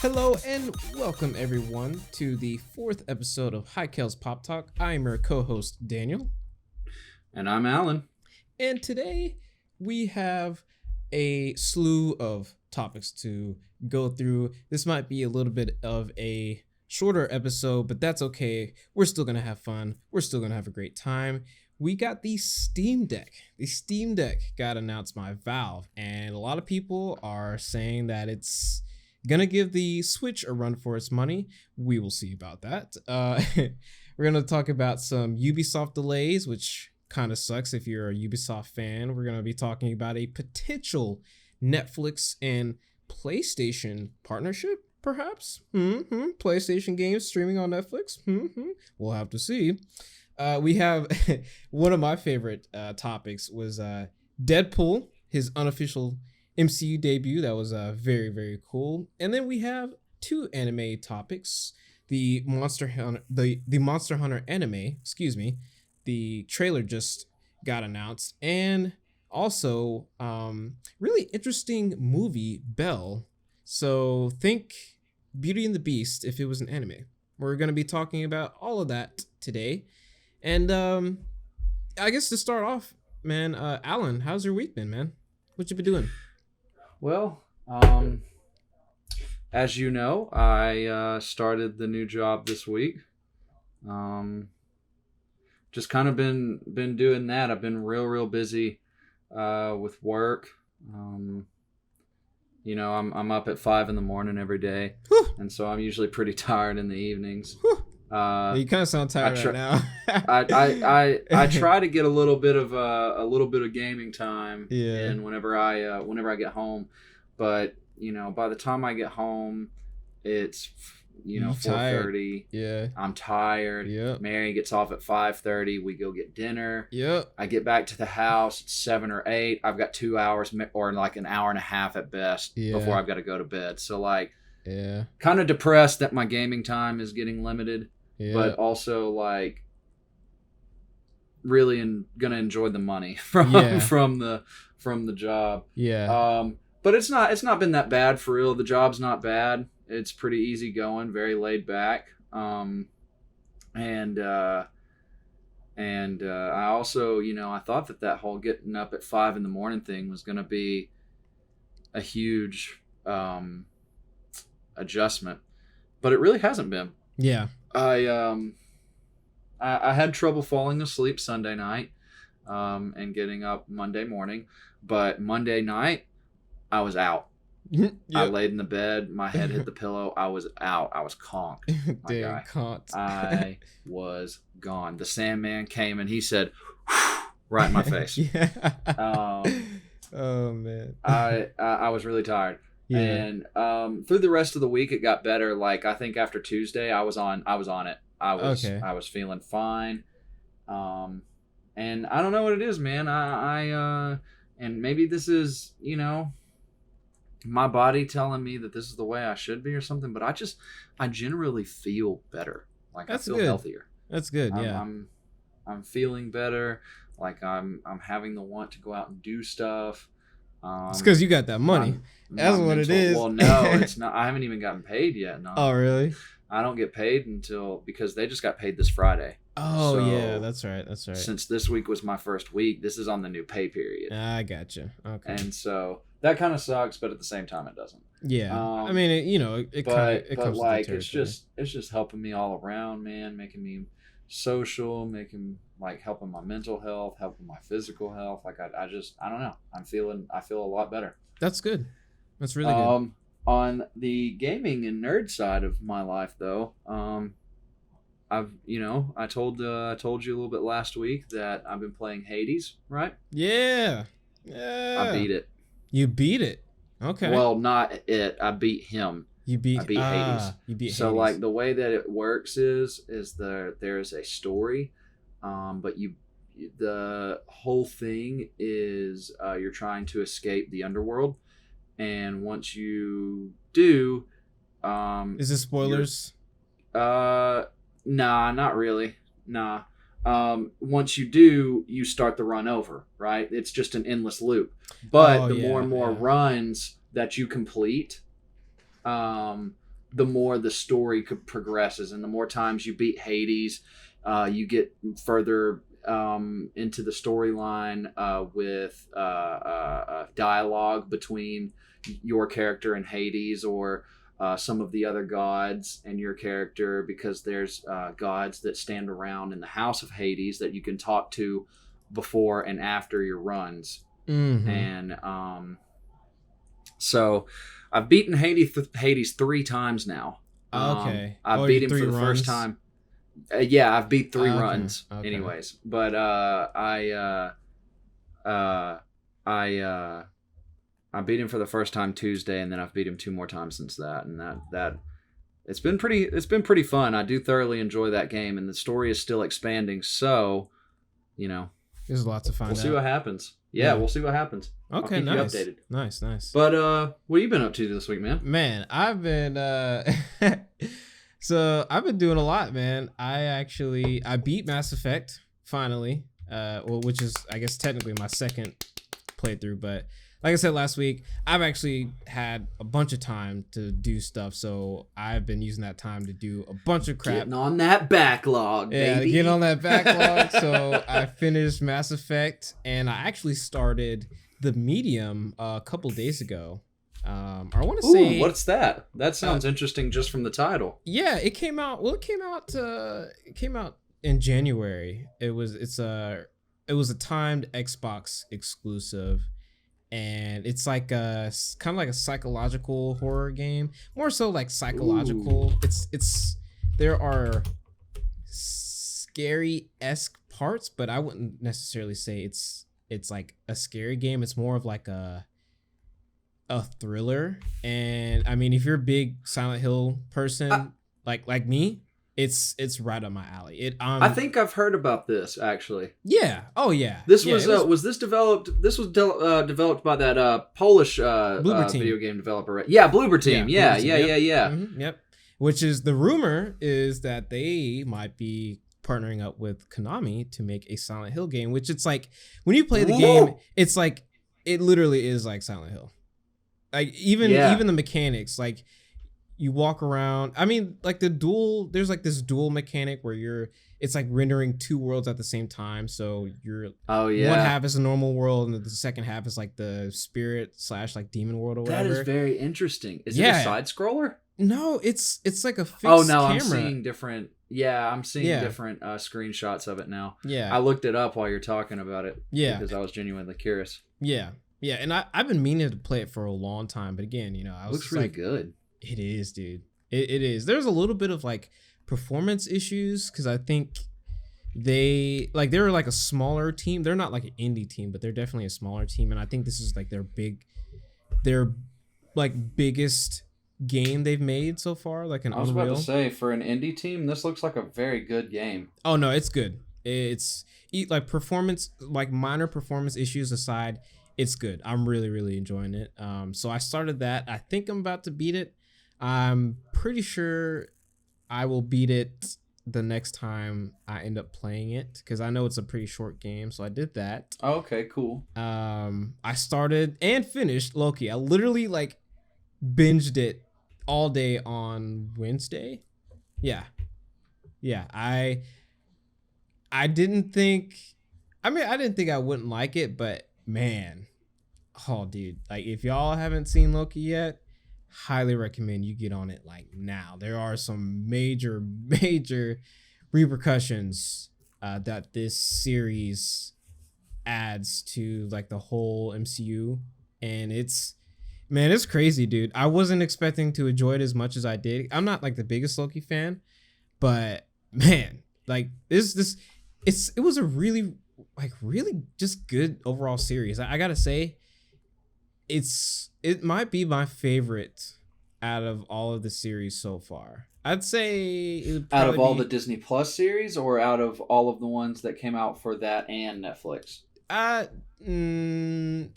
Hello and welcome everyone to the fourth episode of Hi-Qel's Pop Talk. I am your co-host Daniel. And I'm Alan. And today we have a slew of topics to go through. This might be a little bit of a shorter episode, but that's okay. We're still going to have fun. We're still going to have a great time. We got the Steam Deck. The Steam Deck got announced by Valve, and a lot of people are saying that it's gonna give the Switch a run for its money. We will see about that. We're gonna talk about some Ubisoft delays, which kind of sucks if you're a Ubisoft fan. We're gonna be talking about a potential Netflix and PlayStation partnership, perhaps. PlayStation games streaming on Netflix. We'll have to see. We have one of my favorite topics was Deadpool, his unofficial MCU debut. That was very, very cool. And then we have two anime topics. The Monster Hunter anime, excuse me. The trailer just got announced. And also, really interesting movie, Belle. So think Beauty and the Beast if it was an anime. We're going to be talking about all of that today. And I guess to start off, man, Alan, how's your week been, man? What you been doing? Well, as you know, I started the new job this week. Just kind of been doing that. I've been real busy with work. I'm up at 5 a.m. every day, and so I'm usually pretty tired in the evenings. You kind of sound tired right now. I try to get a little bit of gaming time in whenever I get home, but by the time I get home, it's 4:30. Yeah, I'm tired. Yep. Mary gets off at 5:30. We go get dinner. Yep. I get back to the house at 7 or 8. I've got 2 hours or like an hour and a half at best before I've got to go to bed. So kind of depressed that my gaming time is getting limited. Yeah. But also really gonna enjoy the money from the job. Yeah. But it's not been that bad for real. The job's not bad. It's pretty easy going, very laid back. And I also I thought that whole getting up at 5 a.m. thing was gonna be a huge adjustment, but it really hasn't been. Yeah. I had trouble falling asleep Sunday night and getting up Monday morning, but Monday night I was out. Yep. I laid in the bed, my head hit the pillow, I was out. I was conked. Damn, conked. I was gone. The Sandman came and he said right in my face. Yeah. Oh man. I was really tired. Yeah. And through the rest of the week, it got better. Like I think after Tuesday, I was on it. I was feeling fine. And I don't know what it is, man. And maybe this is my body telling me that this is the way I should be or something. But I generally feel better. Like That's I feel good. healthier. That's good. Yeah. I'm feeling better. Like I'm having the want to go out and do stuff. It's because you got that money. That's what it is. Well, no, it's not. I haven't even gotten paid yet. No. Oh, really? I don't get paid because they just got paid this Friday. Oh, so, yeah, that's right. Since this week was my first week, this is on the new pay period. I gotcha. Okay. And so that kind of sucks, but at the same time, it doesn't. Yeah. I mean, it comes with the territory. It's just helping me all around, man. Making me social, helping my mental health, helping my physical health. Like I don't know. I feel a lot better. That's good. That's really good. On the gaming and nerd side of my life, though, I told you a little bit last week that I've been playing Hades, right? Yeah. I beat it. You beat it. Okay. Well, not it. I beat him. I beat Hades. You beat so Hades. The way that it works is there's a story, but the whole thing is you're trying to escape the underworld, and once you do, is this spoilers? Nah, not really. Nah. Once you do, you start the run over, right? It's just an endless loop. But more and more runs that you complete, the more the story progresses, and the more times you beat Hades, you get further into the storyline with dialogue between your character and Hades, or some of the other gods and your character, because there's gods that stand around in the house of Hades that you can talk to before and after your runs. And so I've beaten Hades 3 times now. Okay. I beat him for the first time. Yeah, I've beat 3 runs anyways. But I beat him for the first time Tuesday, and then I've beat him 2 more times since that. And that it's been pretty fun. I do thoroughly enjoy that game, and the story is still expanding. So, there's lots to find out. We'll see what happens. Yeah, we'll see what happens. Okay, I'll keep nice. you updated. Nice. But what have you been up to this week, man? Man, I've been so I've been doing a lot, man. I beat Mass Effect finally, which is I guess technically my second playthrough, but like I said last week, I've actually had a bunch of time to do stuff, so I've been using that time to do a bunch of crap. Getting on that backlog, baby. Yeah, getting on that backlog. So I finished Mass Effect, and I actually started the Medium a couple days ago. I want to say, what's that? That sounds interesting just from the title. Yeah, it came out. Well, it came out in January. It was a timed Xbox exclusive. And it's like a kind of like a psychological horror game, more so like psychological. Ooh. It's there are scary-esque parts, but I wouldn't necessarily say it's like a scary game. It's more of like a thriller. And I mean, if you're a big Silent Hill person like me, it's right up my alley. I think I've heard about this actually. Yeah. Oh yeah. This was this developed? This was developed by that Polish video game developer. Right? Yeah, Bloober Team. Yeah. Mm-hmm, yep. Which is the rumor is that they might be partnering up with Konami to make a Silent Hill game. Which it's like when you play the game, it's like it literally is like Silent Hill. Like even the mechanics, like. You walk around. I mean, like there's like this dual mechanic where it's like rendering 2 worlds at the same time. So one half is a normal world, and the second half is like the spirit / like demon world or whatever. That is very interesting. Is it a side scroller? No, it's like a fixed camera. I'm seeing different. Yeah, I'm seeing different screenshots of it now. Yeah, I looked it up while you're talking about it. Yeah, because I was genuinely curious. Yeah, and I've been meaning to play it for a long time, but again, I was looks really good. It is, dude. It is. There's a little bit of like performance issues because I think they're like a smaller team. They're not like an indie team, but they're definitely a smaller team. And I think this is like their biggest game they've made so far. Like an Unreal. About to say, for an indie team, this looks like a very good game. Oh no, it's good. It's like performance, like minor performance issues aside, it's good. I'm really, really enjoying it. So I started that. I think I'm about to beat it. I'm pretty sure I will beat it the next time I end up playing it because I know it's a pretty short game. So I did that. Okay, cool. I started and finished Loki. I literally like binged it all day on Wednesday. Yeah. I didn't think I didn't think I wouldn't like it, but man, oh dude, like if y'all haven't seen Loki yet, highly recommend you get on it like now. There are some major repercussions that this series adds to like the whole MCU, and it's crazy, dude. I wasn't expecting to enjoy it as much as I did. I'm not like the biggest Loki fan, but man, like it was a really just good overall series. I gotta say, it might be my favorite out of all of the series so far. I'd say out of all the Disney Plus series, or out of all of the ones that came out for that and Netflix. Oof.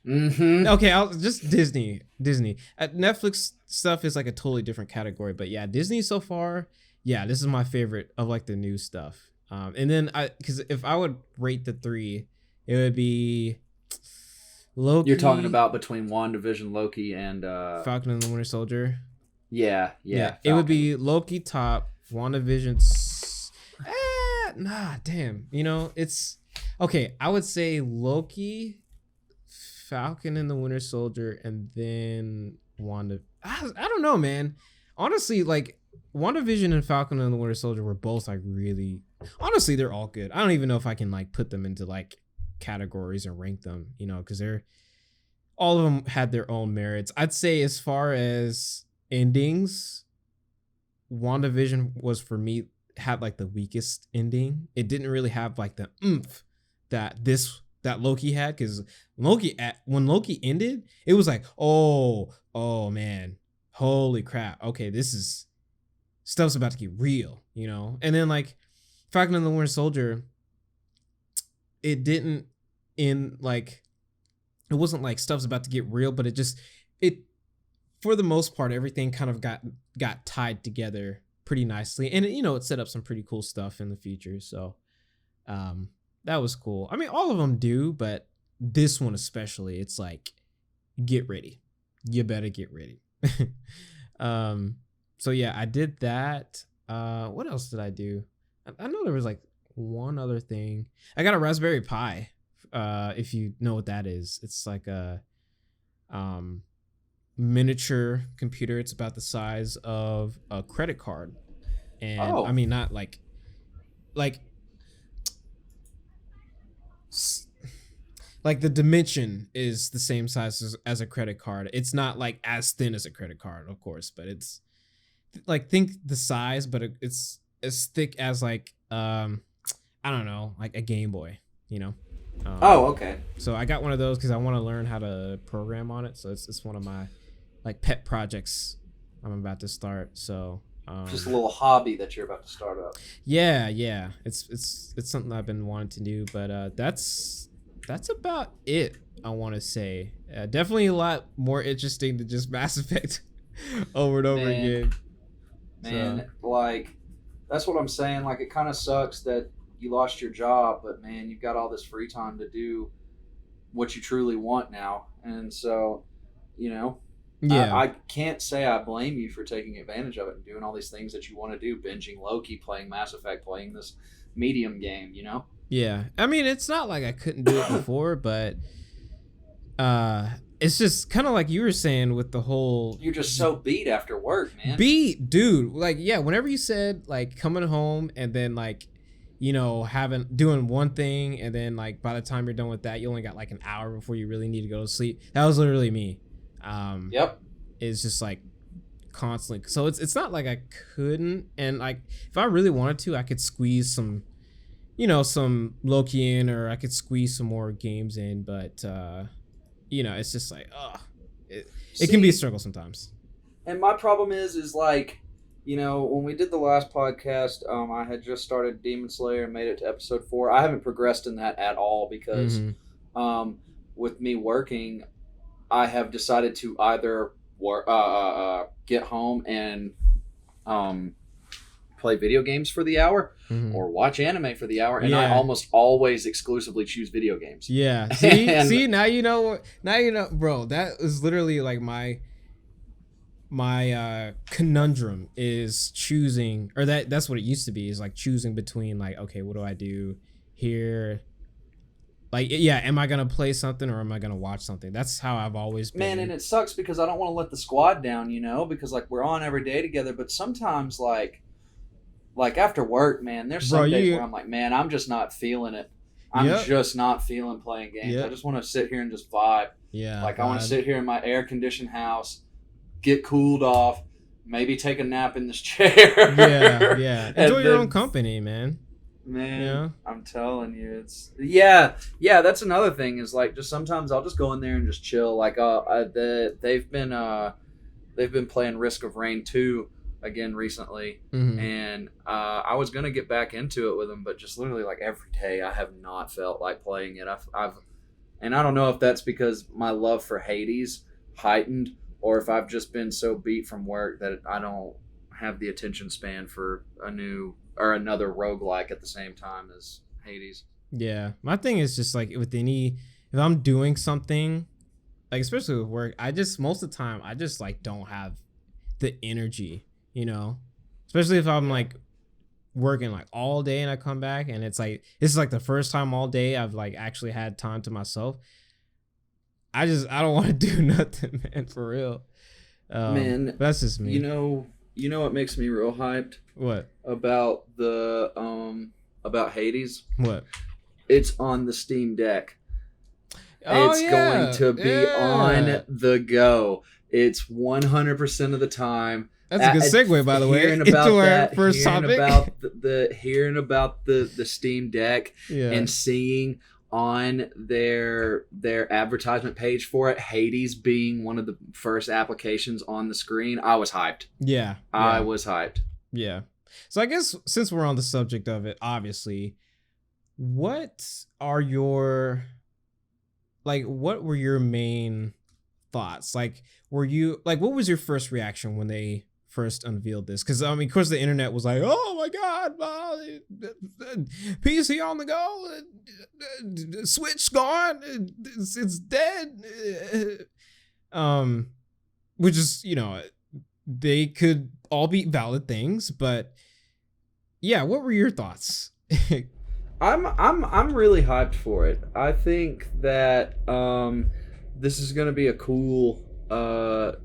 Mm-hmm. Okay, I'll just Disney. Netflix stuff is like a totally different category, but yeah, Disney so far. Yeah, this is my favorite of like the new stuff. And then because if I would rate the 3, it would be Loki. You're talking about between WandaVision, Loki, and Falcon and the Winter Soldier. Yeah. It would be Loki top, WandaVision. Damn. You know, it's okay. I would say Loki, Falcon and the Winter Soldier, and then Wanda. I don't know, man. Honestly, like WandaVision and Falcon and the Winter Soldier were both like really. Honestly, they're all good. I don't even know if I can like put them into like categories and rank them, you know, because they're all of them had their own merits. I'd say as far as endings, WandaVision was for me had like the weakest ending. It didn't really have like the oomph that Loki had, because when Loki ended, it was like, oh man, holy crap, okay, this is stuff's about to get real, you know. And then like Falcon and the Winter Soldier, it didn't end like, it wasn't like stuff's about to get real, but it for the most part everything kind of got tied together pretty nicely, and you know, it set up some pretty cool stuff in the future. So that was cool. I mean, all of them do, but this one especially, it's like, get ready, you better get ready. So yeah, I did that. What else did I do? I know there was like one other thing. I got a Raspberry Pi. If you know what that is, it's like a miniature computer. It's about the size of a credit card, and I mean, not like the dimension is the same size as a credit card. It's not like as thin as a credit card, of course, but it's like, think the size, but it's as thick as like I don't know, like a Game Boy, you know. Okay. So I got one of those because I want to learn how to program on it. So it's one of my like pet projects I'm about to start. So just a little hobby that you're about to start up. Yeah. It's something I've been wanting to do, but that's about it. I want to say definitely a lot more interesting than just Mass Effect over and over again. Man, so, like, that's what I'm saying. Like, it kind of sucks that you lost your job, but man, you've got all this free time to do what you truly want now. And so, you know, yeah, I can't say I blame you for taking advantage of it and doing all these things that you want to do, binging Loki, playing Mass Effect, playing this medium game, you know? Yeah. I mean, it's not like I couldn't do it before, but it's just kind of like you were saying with the whole... You're just so beat after work, man. Beat, dude. Like, yeah, whenever you said, like, coming home and then, like, you know, doing one thing, and then, like, by the time you're done with that, you only got, like, an hour before you really need to go to sleep. That was literally me. Yep. It's just, like, constantly. So it's not like I couldn't. And, like, if I really wanted to, I could squeeze some, you know, some Loki in, or I could squeeze some more games in, but... you know, it's just like, it can be a struggle sometimes. And my problem is like, you know, when we did the last podcast, I had just started Demon Slayer and made it to episode 4. I haven't progressed in that at all because with me working, I have decided to either get home and play video games for the hour or watch anime for the hour, and I almost always exclusively choose video games. Yeah. See, now you know, bro, that is literally like my conundrum is choosing, or that's what it used to be, is like choosing between like, okay, what do I do here? Like, yeah, am I going to play something or am I going to watch something? That's how I've always been. Man, and it sucks because I don't want to let the squad down, you know, because like we're on every day together, but sometimes like after work, man, there's some days where I'm like, man, I'm just not feeling it. I'm just not feeling playing games. I just want to sit here and just vibe. Yeah. Like, I want to sit here in my air-conditioned house, get cooled off, maybe take a nap in this chair. Yeah. Enjoy your own company, man. Man, I'm telling you, it's... Yeah, that's another thing, is like, just sometimes I'll just go in there and just chill. Like, they've been playing Risk of Rain 2 again recently, and I was gonna get back into it with them, but just literally like every day I have not felt like playing it. And I don't know if that's because my love for Hades heightened, or if I've just been so beat from work that I don't have the attention span for another roguelike at the same time as Hades. Yeah, my thing is just like with any if I'm doing something, like especially with work, most of the time I just like don't have the energy, especially if I'm like working like all day and I come back and it's like this is like the first time all day I've like actually had time to myself. I don't want to do nothing, man, for real. Man, that's just me. You know what makes me real hyped? What? About the about Hades? What? It's on the Steam Deck. Oh, it's going to be on the go. It's 100% of the time. That's a good segue, by the way. Into our first topic. Hearing about the Steam Deck and seeing on their advertisement page for it, Hades being one of the first applications on the screen, I was hyped. Yeah. I was hyped. Yeah. So I guess since we're on the subject of it, obviously, what were your main thoughts? Like, what was your first reaction when they first unveiled this? Because of course the internet was like, oh my god, PC on the go, Switch gone, it's dead, which is, they could all be valid things, but yeah, what were your thoughts? I'm really hyped for it. I think that this is going to be a cool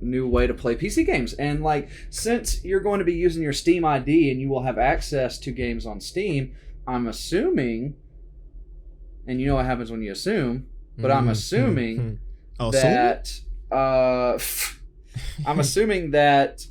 new way to play PC games. And like, since you're going to be using your Steam ID and you will have access to games on Steam, I'm assuming, and you know what happens when you assume, but I'm assuming that I'm assuming that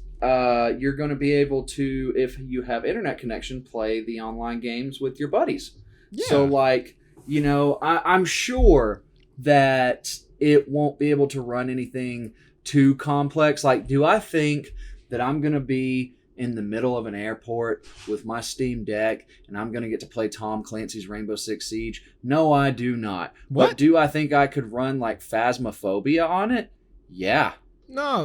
you're going to be able to, if you have internet connection, play the online games with your buddies. Yeah. So like, I'm sure that it won't be able to run anything too complex. Like, do I think that I'm going to be in the middle of an airport with my Steam Deck and I'm going to get to play Tom Clancy's Rainbow Six Siege? No, I do not. What? But do I think I could run like Phasmophobia on it? Yeah. No,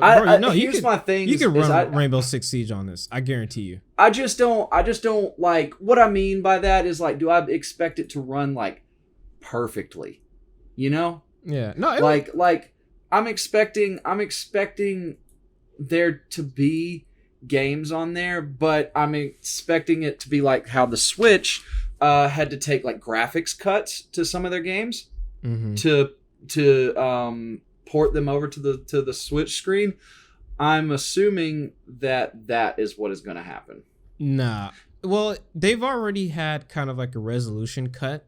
here's my thing. You can run Rainbow Six Siege on this. I guarantee you. I just don't like, what I mean by that is like, do I expect it to run like perfectly? Yeah. No. Like I'm expecting there to be games on there, but I'm expecting it to be like how the Switch had to take like graphics cuts to some of their games to port them over to the Switch screen. I'm assuming that is what is going to happen. Nah. Well, they've already had kind of like a resolution cut,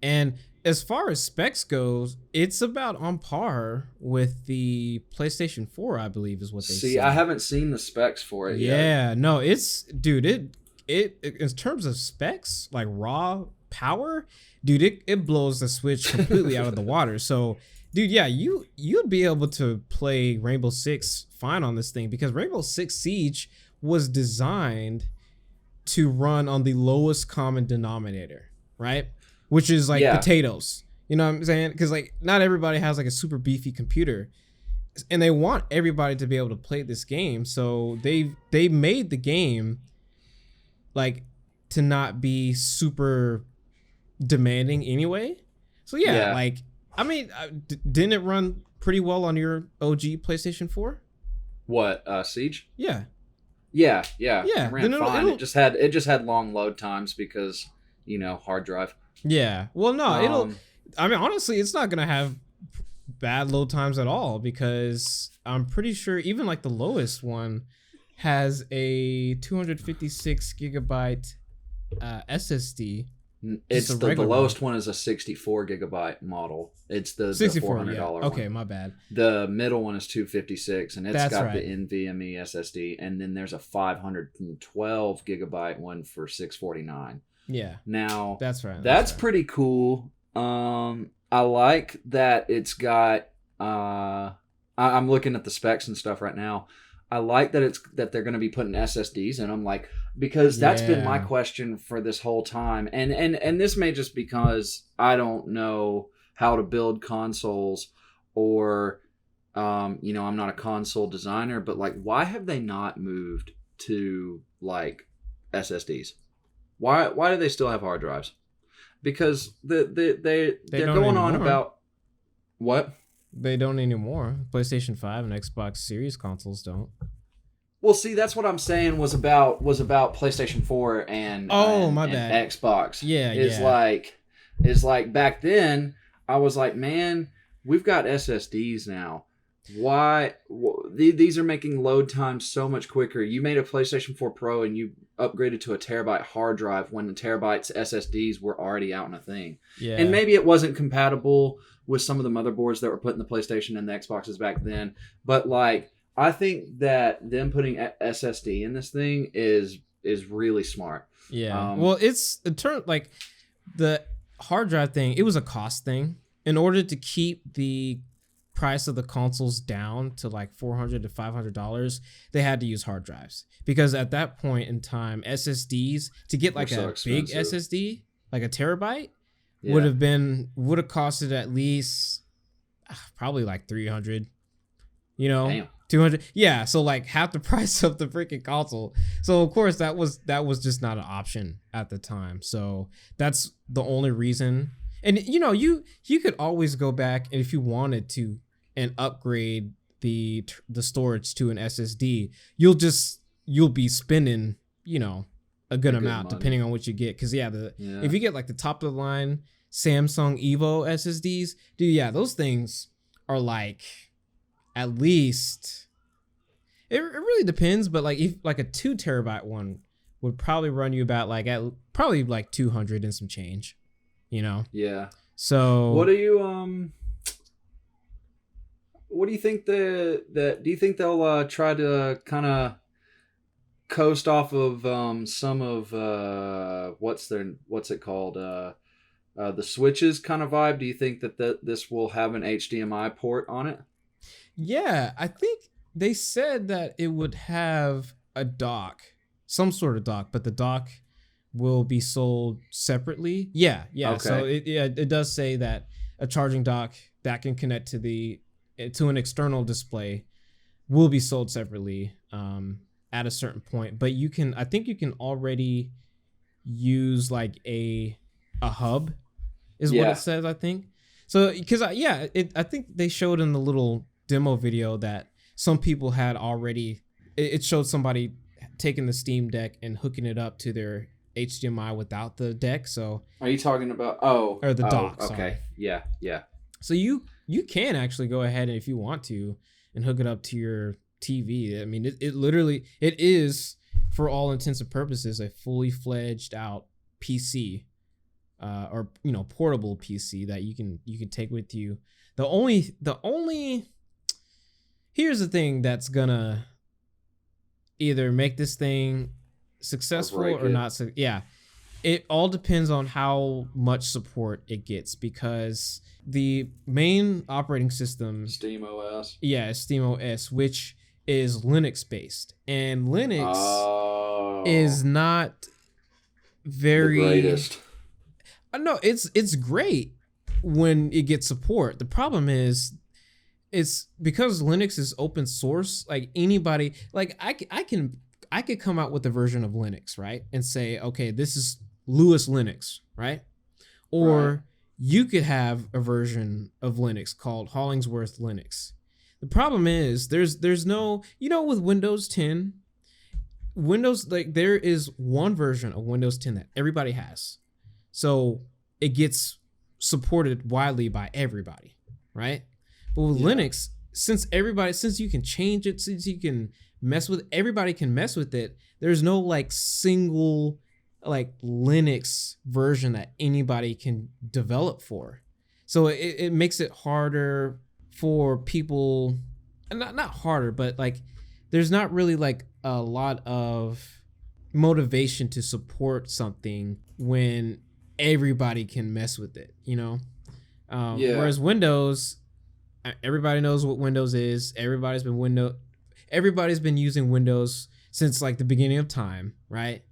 and as far as specs goes, it's about on par with the PlayStation 4, I believe is what they say. I haven't seen the specs for it yet. Yeah, no, it in terms of specs, like raw power, dude, it blows the Switch completely out of the water. So, dude, yeah, you'd be able to play Rainbow Six fine on this thing, because Rainbow Six Siege was designed to run on the lowest common denominator, right? Which is like potatoes. You know what I'm saying? Because like not everybody has like a super beefy computer, and they want everybody to be able to play this game. So they made the game like to not be super demanding anyway. So yeah. Like, I mean, didn't it run pretty well on your OG PlayStation 4? What, Siege? Yeah. Yeah. It ran fine. It just had long load times because, hard drive. Yeah. Well, no, I mean, honestly, it's not going to have bad load times at all, because I'm pretty sure even like the lowest one has a 256 gigabyte SSD. It's the lowest one is a 64 gigabyte model. It's the $400 one. Okay, my bad. The middle one is 256, and it's got the NVMe SSD, and then there's a 512 gigabyte one for $649. Yeah. Now that's right. That's pretty cool. I like that it's got. I'm looking at the specs and stuff right now. I like that they're going to be putting SSDs in them, like, because that's been my question for this whole time, and this may just because I don't know how to build consoles, or I'm not a console designer, but like, why have they not moved to like SSDs? Why do they still have hard drives? Because they're going on about What? They don't anymore. PlayStation 5 and Xbox Series consoles don't. Well, see, that's what I'm saying was about PlayStation 4 and my bad. Xbox. Yeah, Is like back then I was like, man, we've got SSDs now. Why these are making load times so much quicker? You made a PlayStation 4 Pro and you upgraded to a terabyte hard drive when the terabytes SSDs were already out in a thing. Yeah. And maybe it wasn't compatible with some of the motherboards that were put in the PlayStation and the Xboxes back then, but like I think that them putting SSD in this thing is really smart. Yeah. Well, it's in turn like the hard drive thing. It was a cost thing. In order to keep the price of the consoles down to like $400 to $500, they had to use hard drives because at that point in time, SSDs to get like a big SSD, like a terabyte, would have costed at least probably like 300. You know. Damn. 200. Yeah, so like half the price of the freaking console. So of course that was just not an option at the time. So that's the only reason. And you know, you could always go back and if you wanted to and upgrade the storage to an SSD. You'll be spending, you know, a good amount money, depending on what you get. Cause if you get like the top of the line Samsung Evo SSDs, dude, those things are like at least it really depends, but like if like a 2 terabyte one would probably run you about like at probably like 200 and some change, you know? Yeah. So what do you think do you think they'll try to kind of coast off of some of what's it called the Switches kind of vibe? Do you think that this will have an HDMI port on it? Yeah, I think they said that it would have a dock, some sort of dock, but the dock will be sold separately. Yeah. Okay. So it does say that a charging dock that can connect to an external display will be sold separately at a certain point. But I think you can already use like a hub, is what it says. I think so because I think they showed in the little demo video that some people had already. It showed somebody taking the Steam Deck and hooking it up to their HDMI without the deck. So are you talking about the dock? Okay, sorry. Yeah. So you can actually go ahead and if you want to and hook it up to your TV. I mean, it literally is for all intents and purposes a fully fledged out PC, or you know portable PC that you can take with you. The only here's the thing that's gonna either make this thing successful or not. So it all depends on how much support it gets because the main operating system, SteamOS. Yeah, SteamOS, which is Linux based, and Linux is not very the greatest. No, it's great when it gets support. The problem is it's because Linux is open source. Like anybody, like I could come out with a version of Linux, right, and say, okay, this is Lewis Linux, right, or you could have a version of Linux called Hollingsworth Linux. The problem is there's no, you know, with Windows 10, like there is one version of Windows 10 that everybody has, so it gets supported widely by everybody, right? But with Linux, since you can change it, since you can mess with, everybody can mess with it. There's no like single like Linux version that anybody can develop for. So it makes it harder for people, and not harder, but like there's not really like a lot of motivation to support something when everybody can mess with it, you know? Whereas Windows, everybody knows what Windows is. Everybody's been using Windows since like the beginning of time, right?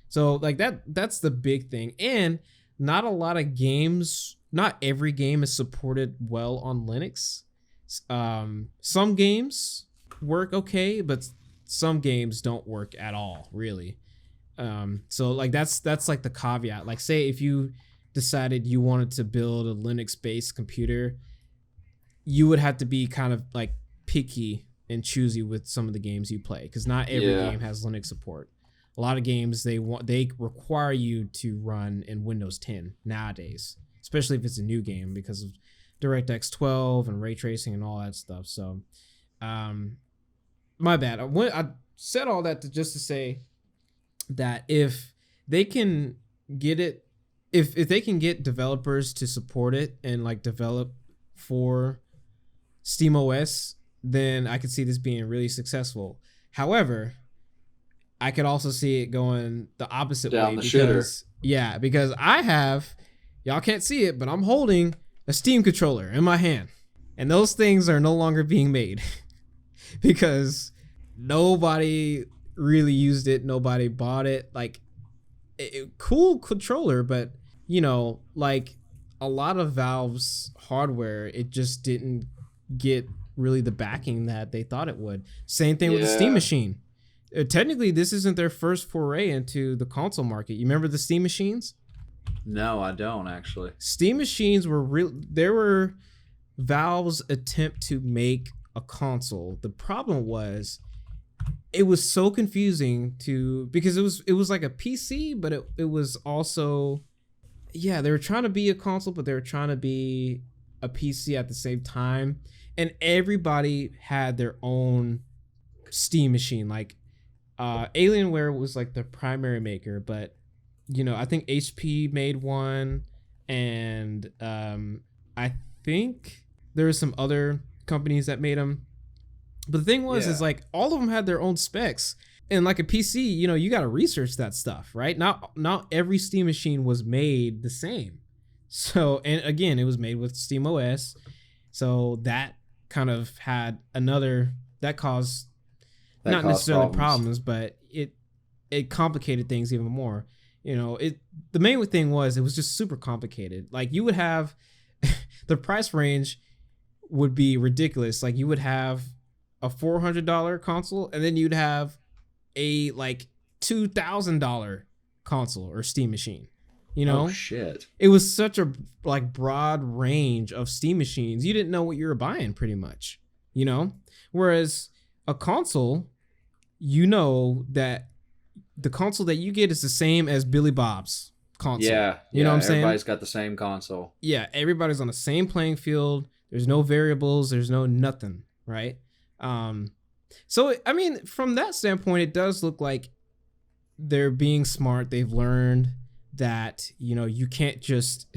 So like that's the big thing. And not a lot of games, not every game is supported well on Linux. Some games work okay, but some games don't work at all, really. So like that's like the caveat. Like say if you decided you wanted to build a Linux based computer, you would have to be kind of like picky and choosy with some of the games you play, because not every game has Linux support. A lot of games they require you to run in Windows 10 nowadays, especially if it's a new game because of DirectX 12 and ray tracing and all that stuff. So, my bad. I said all that just to say that if they can get it, if they can get developers to support it and like develop for SteamOS, then I could see this being really successful. However, I could also see it going the opposite down way the shitter. Because I have, y'all can't see it, but I'm holding a Steam controller in my hand, and those things are no longer being made because nobody really used it. Nobody bought it. Like, cool controller, but you know, like a lot of Valve's hardware, it just didn't get really the backing that they thought it would. Same thing with the Steam Machine. Technically, this isn't their first foray into the console market. You remember the Steam Machines? No, I don't actually. Steam Machines were real. They were Valve's attempt to make a console. The problem was it was so confusing because it was like a PC, but it was also, yeah, they were trying to be a console, but they were trying to be a PC at the same time. And everybody had their own Steam machine. Like Alienware was like the primary maker, but you know, I think HP made one, and I think there were some other companies that made them. But the thing was, is like all of them had their own specs, and like a PC, you know, you got to research that stuff, right? Not every Steam machine was made the same. So, and again, it was made with SteamOS, so that kind of had that caused not necessarily problems, but it complicated things even more. You know, the main thing was it was just super complicated. Like you would have the price range would be ridiculous. Like you would have a $400 console, and then you'd have a like $2,000 console or Steam machine. You know, oh shit! It was such a like broad range of Steam machines. You didn't know what you were buying, pretty much. You know, whereas a console, you know that the console that you get is the same as Billy Bob's console. Yeah, you know what I'm saying? Everybody's got the same console. Yeah, everybody's on the same playing field. There's no variables. There's no nothing, right? So I mean, from that standpoint, it does look like they're being smart. They've learned that, you know, you can't just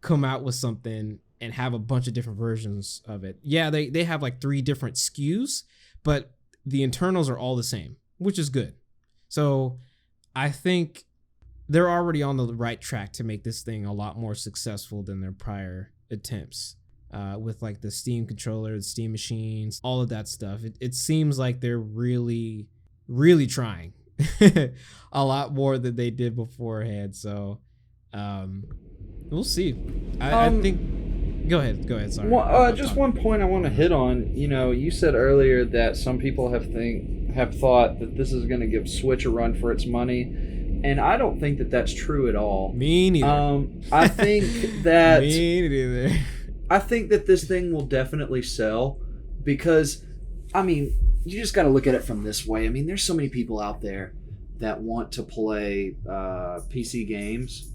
come out with something and have a bunch of different versions of it. Yeah, they have like 3 different SKUs, but the internals are all the same, which is good. So I think they're already on the right track to make this thing a lot more successful than their prior attempts. With like the Steam controller, the Steam machines, all of that stuff. It seems like they're really, really trying a lot more than they did beforehand. So we'll see. I think. Go ahead. Sorry. Just one point I want to hit on. You know, you said earlier that some people have thought that this is going to give Switch a run for its money, and I don't think that that's true at all. Me neither. I think that. Me neither. I think that this thing will definitely sell because, I mean, you just got to look at it from this way. I mean, there's so many people out there that want to play PC games,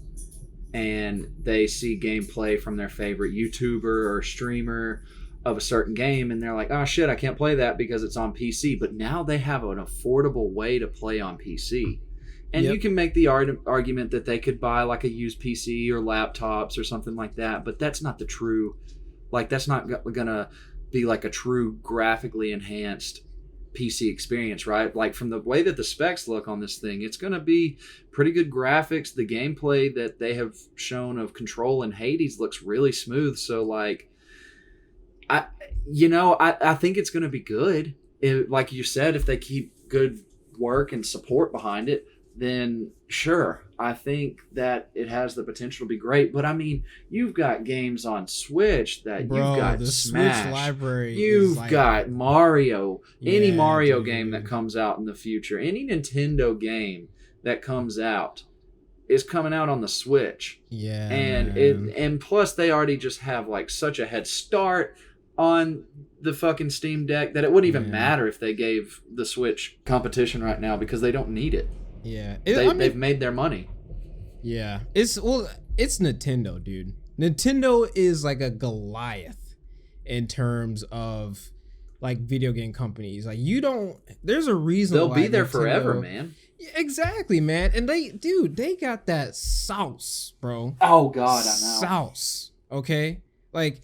and they see gameplay from their favorite YouTuber or streamer of a certain game, and they're like, oh shit, I can't play that because it's on PC. But now they have an affordable way to play on PC. And you can make the argument that they could buy like a used PC or laptops or something like that, but that's not the true, like that's not gonna be like a true graphically enhanced PC experience, right? Like from the way that the specs look on this thing, it's gonna be pretty good graphics. The gameplay that they have shown of Control and Hades looks really smooth. So like, I think it's gonna be good. Like you said, if they keep good work and support behind it, then sure, I think that it has the potential to be great. But I mean, you've got games on Switch that you've got the Smash, Switch library. You've like, got Mario, any Mario dude. game that comes out in the future, any Nintendo game that comes out is coming out on the Switch. Yeah, and plus they already just have like such a head start on the fucking Steam Deck that it wouldn't even matter if they gave the Switch competition right now because they don't need it. Yeah. They've made their money. Yeah. It's Nintendo, dude. Nintendo is like a Goliath in terms of like video game companies. Like there's a reason they'll be there Nintendo, forever, man. Yeah, exactly, man. And they got that sauce, bro. Oh God, I know. Sauce. Okay? Like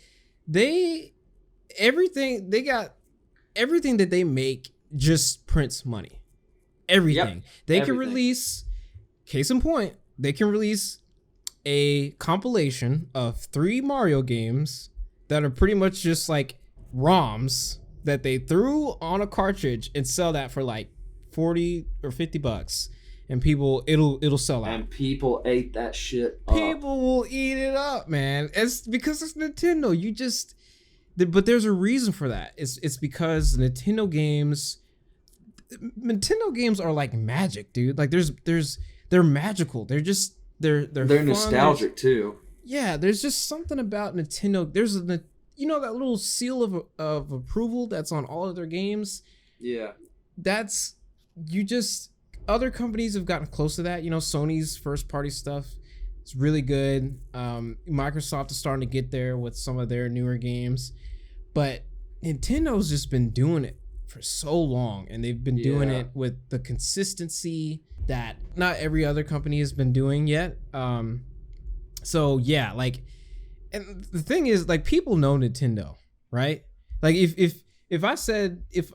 everything that they make just prints money. Everything. They can release, case in point, they can release a compilation of 3 Mario games that are pretty much just like ROMs that they threw on a cartridge and sell that for like $40 or $50, and it'll sell out. And people ate that shit up. People will eat it up, man. It's because it's Nintendo. But there's a reason for that. It's because Nintendo games are like magic, dude. Like they're magical. They're fun. Nostalgic too. Yeah, there's just something about Nintendo. There's that little seal of approval that's on all of their games. Yeah. Other companies have gotten close to that. Sony's first party stuff is really good. Microsoft is starting to get there with some of their newer games, but Nintendo's just been doing it for so long, and they've been doing it with the consistency that not every other company has been doing yet. So yeah, like, and the thing is, like, people know Nintendo, right? Like if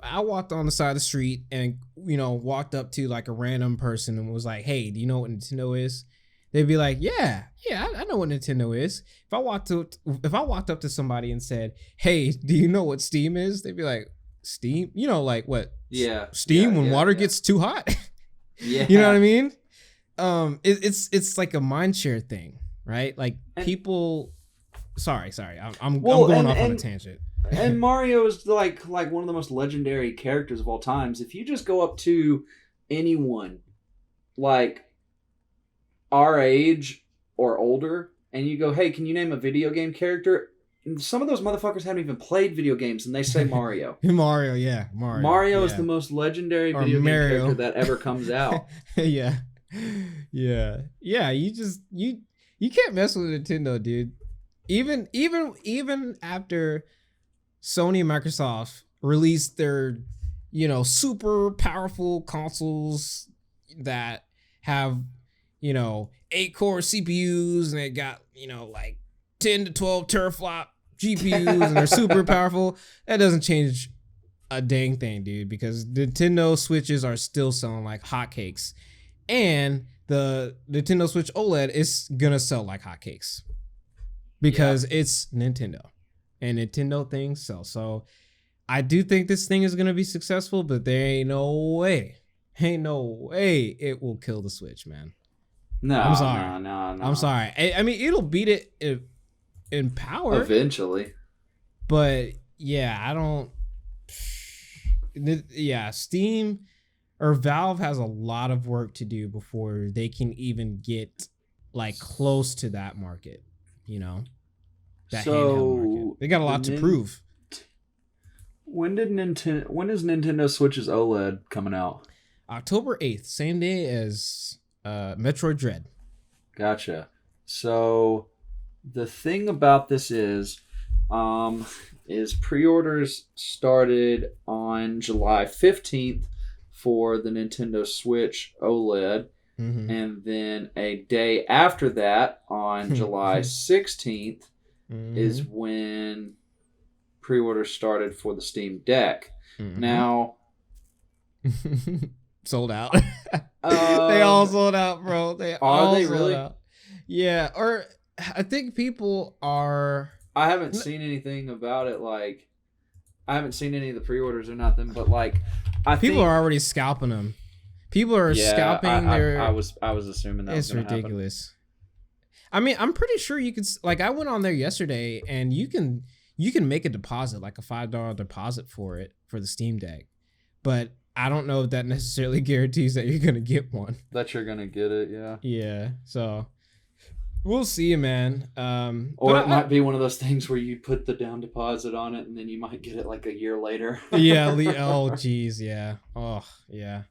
I walked on the side of the street and walked up to like a random person and was like, hey, do you know what Nintendo is? They'd be like, yeah, I know what Nintendo is. If I walked up to somebody and said, hey, do you know what Steam is? They'd be like, Steam? Like what? Yeah. Steam when water gets too hot? Yeah. You know what I mean? It's like a mindshare thing, right? Like people. Sorry. I'm going off on a tangent. And Mario is like one of the most legendary characters of all times. If you just go up to anyone like our age or older and you go, hey, can you name a video game character? Some of those motherfuckers haven't even played video games and they say Mario. Mario, yeah. Mario is the most legendary video game character that ever comes out. Yeah. You can't mess with Nintendo, dude. Even after Sony and Microsoft released their, super powerful consoles that have, 8-core CPUs and they got, like 10 to 12 teraflop GPUs and they're super powerful. That doesn't change a dang thing, dude, because Nintendo Switches are still selling like hotcakes. And the Nintendo Switch OLED is gonna sell like hotcakes because it's Nintendo. And Nintendo things sell. So I do think this thing is gonna be successful, but there ain't no way it will kill the Switch, man. No, I'm sorry. No. I'm sorry. I mean, it'll beat it in power eventually. But yeah, I don't. Yeah, Steam or Valve has a lot of work to do before they can even get like close to that market. That handheld market. They got a lot to prove. When is Nintendo Switch's OLED coming out? October 8th, same day as Metroid Dread. Gotcha. So the thing about this is pre-orders started on July 15th for the Nintendo Switch OLED. Mm-hmm. And then a day after that, on July 16th, is when pre-orders started for the Steam Deck. Mm-hmm. Now, sold out. They all sold out, bro. They sold out. Yeah, or I think people are. I haven't seen anything about it. Like, I haven't seen any of the pre-orders or nothing. But like, people are already scalping them. People are scalping their. I was assuming that it's ridiculous. I mean, I'm pretty sure you could. Like, I went on there yesterday, and you can make a deposit, like a $5 deposit for the Steam Deck, but I don't know if that necessarily guarantees that you're gonna get one. That you're gonna get it, yeah. Yeah. So, We'll see, man. Or it might be one of those things where you put the down deposit on it and then you might get it like a year later. Yeah. Oh, geez. Yeah. Oh, yeah.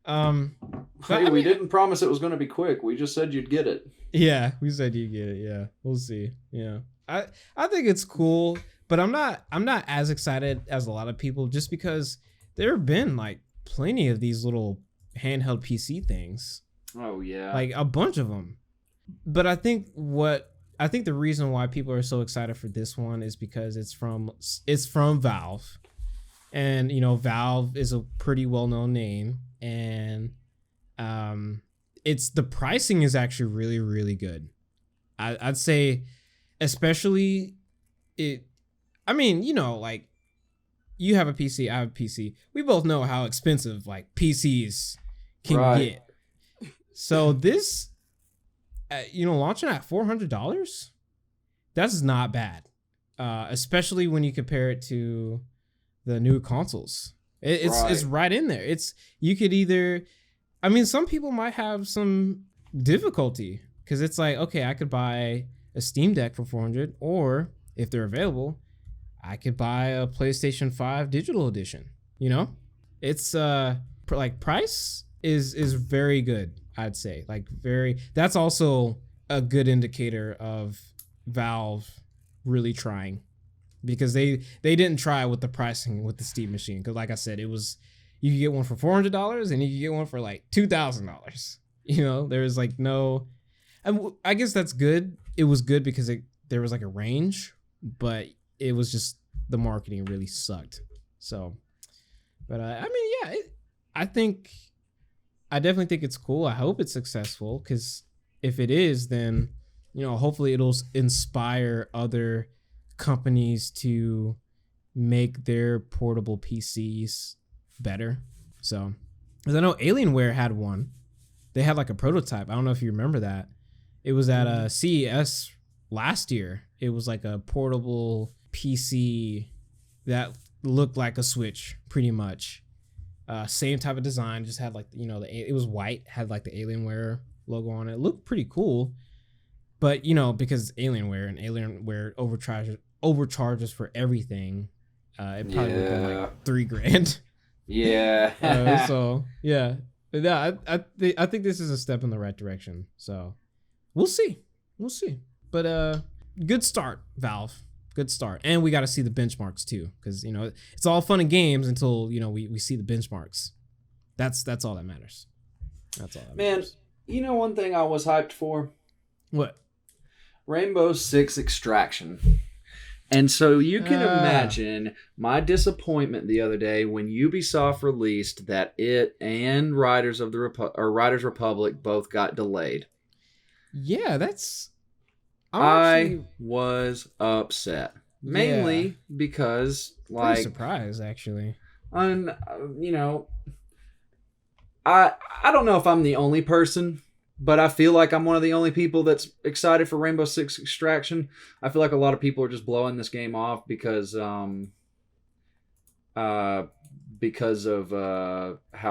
Hey, we didn't promise it was going to be quick. We just said you'd get it. Yeah, we said you get it. Yeah, we'll see. Yeah, I think it's cool, but I'm not as excited as a lot of people just because there have been like plenty of these little handheld PC things. Oh yeah, like a bunch of them. But I think the reason why people are so excited for this one is because it's from Valve, and Valve is a pretty well known name, and it's the pricing is actually really, really good. I'd say, especially it. I mean, like you have a PC, I have a PC. We both know how expensive like PCs can get. So this, launching at $400, that's not bad, especially when you compare it to the new consoles. It's right in there. You could either. I mean, some people might have some difficulty because it's like, okay, I could buy a Steam Deck for $400, or if they're available, I could buy a PlayStation 5 digital edition. It's like price is very good, I'd say. Like that's also a good indicator of Valve really trying, because they didn't try with the pricing with the Steam machine, because like I said, it was. You could get one for $400 and you could get one for like $2,000. There was like no, I guess that's good. It was good because there was like a range, but it was just the marketing really sucked. So, but I mean, yeah, I definitely think it's cool. I hope it's successful, because if it is, then, hopefully it'll inspire other companies to make their portable PCs better. So, because I know Alienware had one. They had like a prototype. I don't know if you remember that. It was at CES last year. It was like a portable PC that looked like a Switch, pretty much. Same type of design, just had like it was white, had like the Alienware logo on it. It looked pretty cool, but because Alienware overcharges for everything, it probably would have been like $3,000. Yeah. So yeah, I think this is a step in the right direction. So we'll see. But good start, Valve. Good start, and we got to see the benchmarks too, because it's all fun and games until we see the benchmarks. That's all that matters. That's all that matters. Man, one thing I was hyped for? What? Rainbow Six Extraction. And so you can imagine my disappointment the other day when Ubisoft released that it and Riders Republic both got delayed. Yeah, I was upset. Mainly because, like... Pretty surprised, actually. I don't know if I'm the only person, but I feel like I'm one of the only people that's excited for Rainbow Six Extraction. I feel like a lot of people are just blowing this game off because of how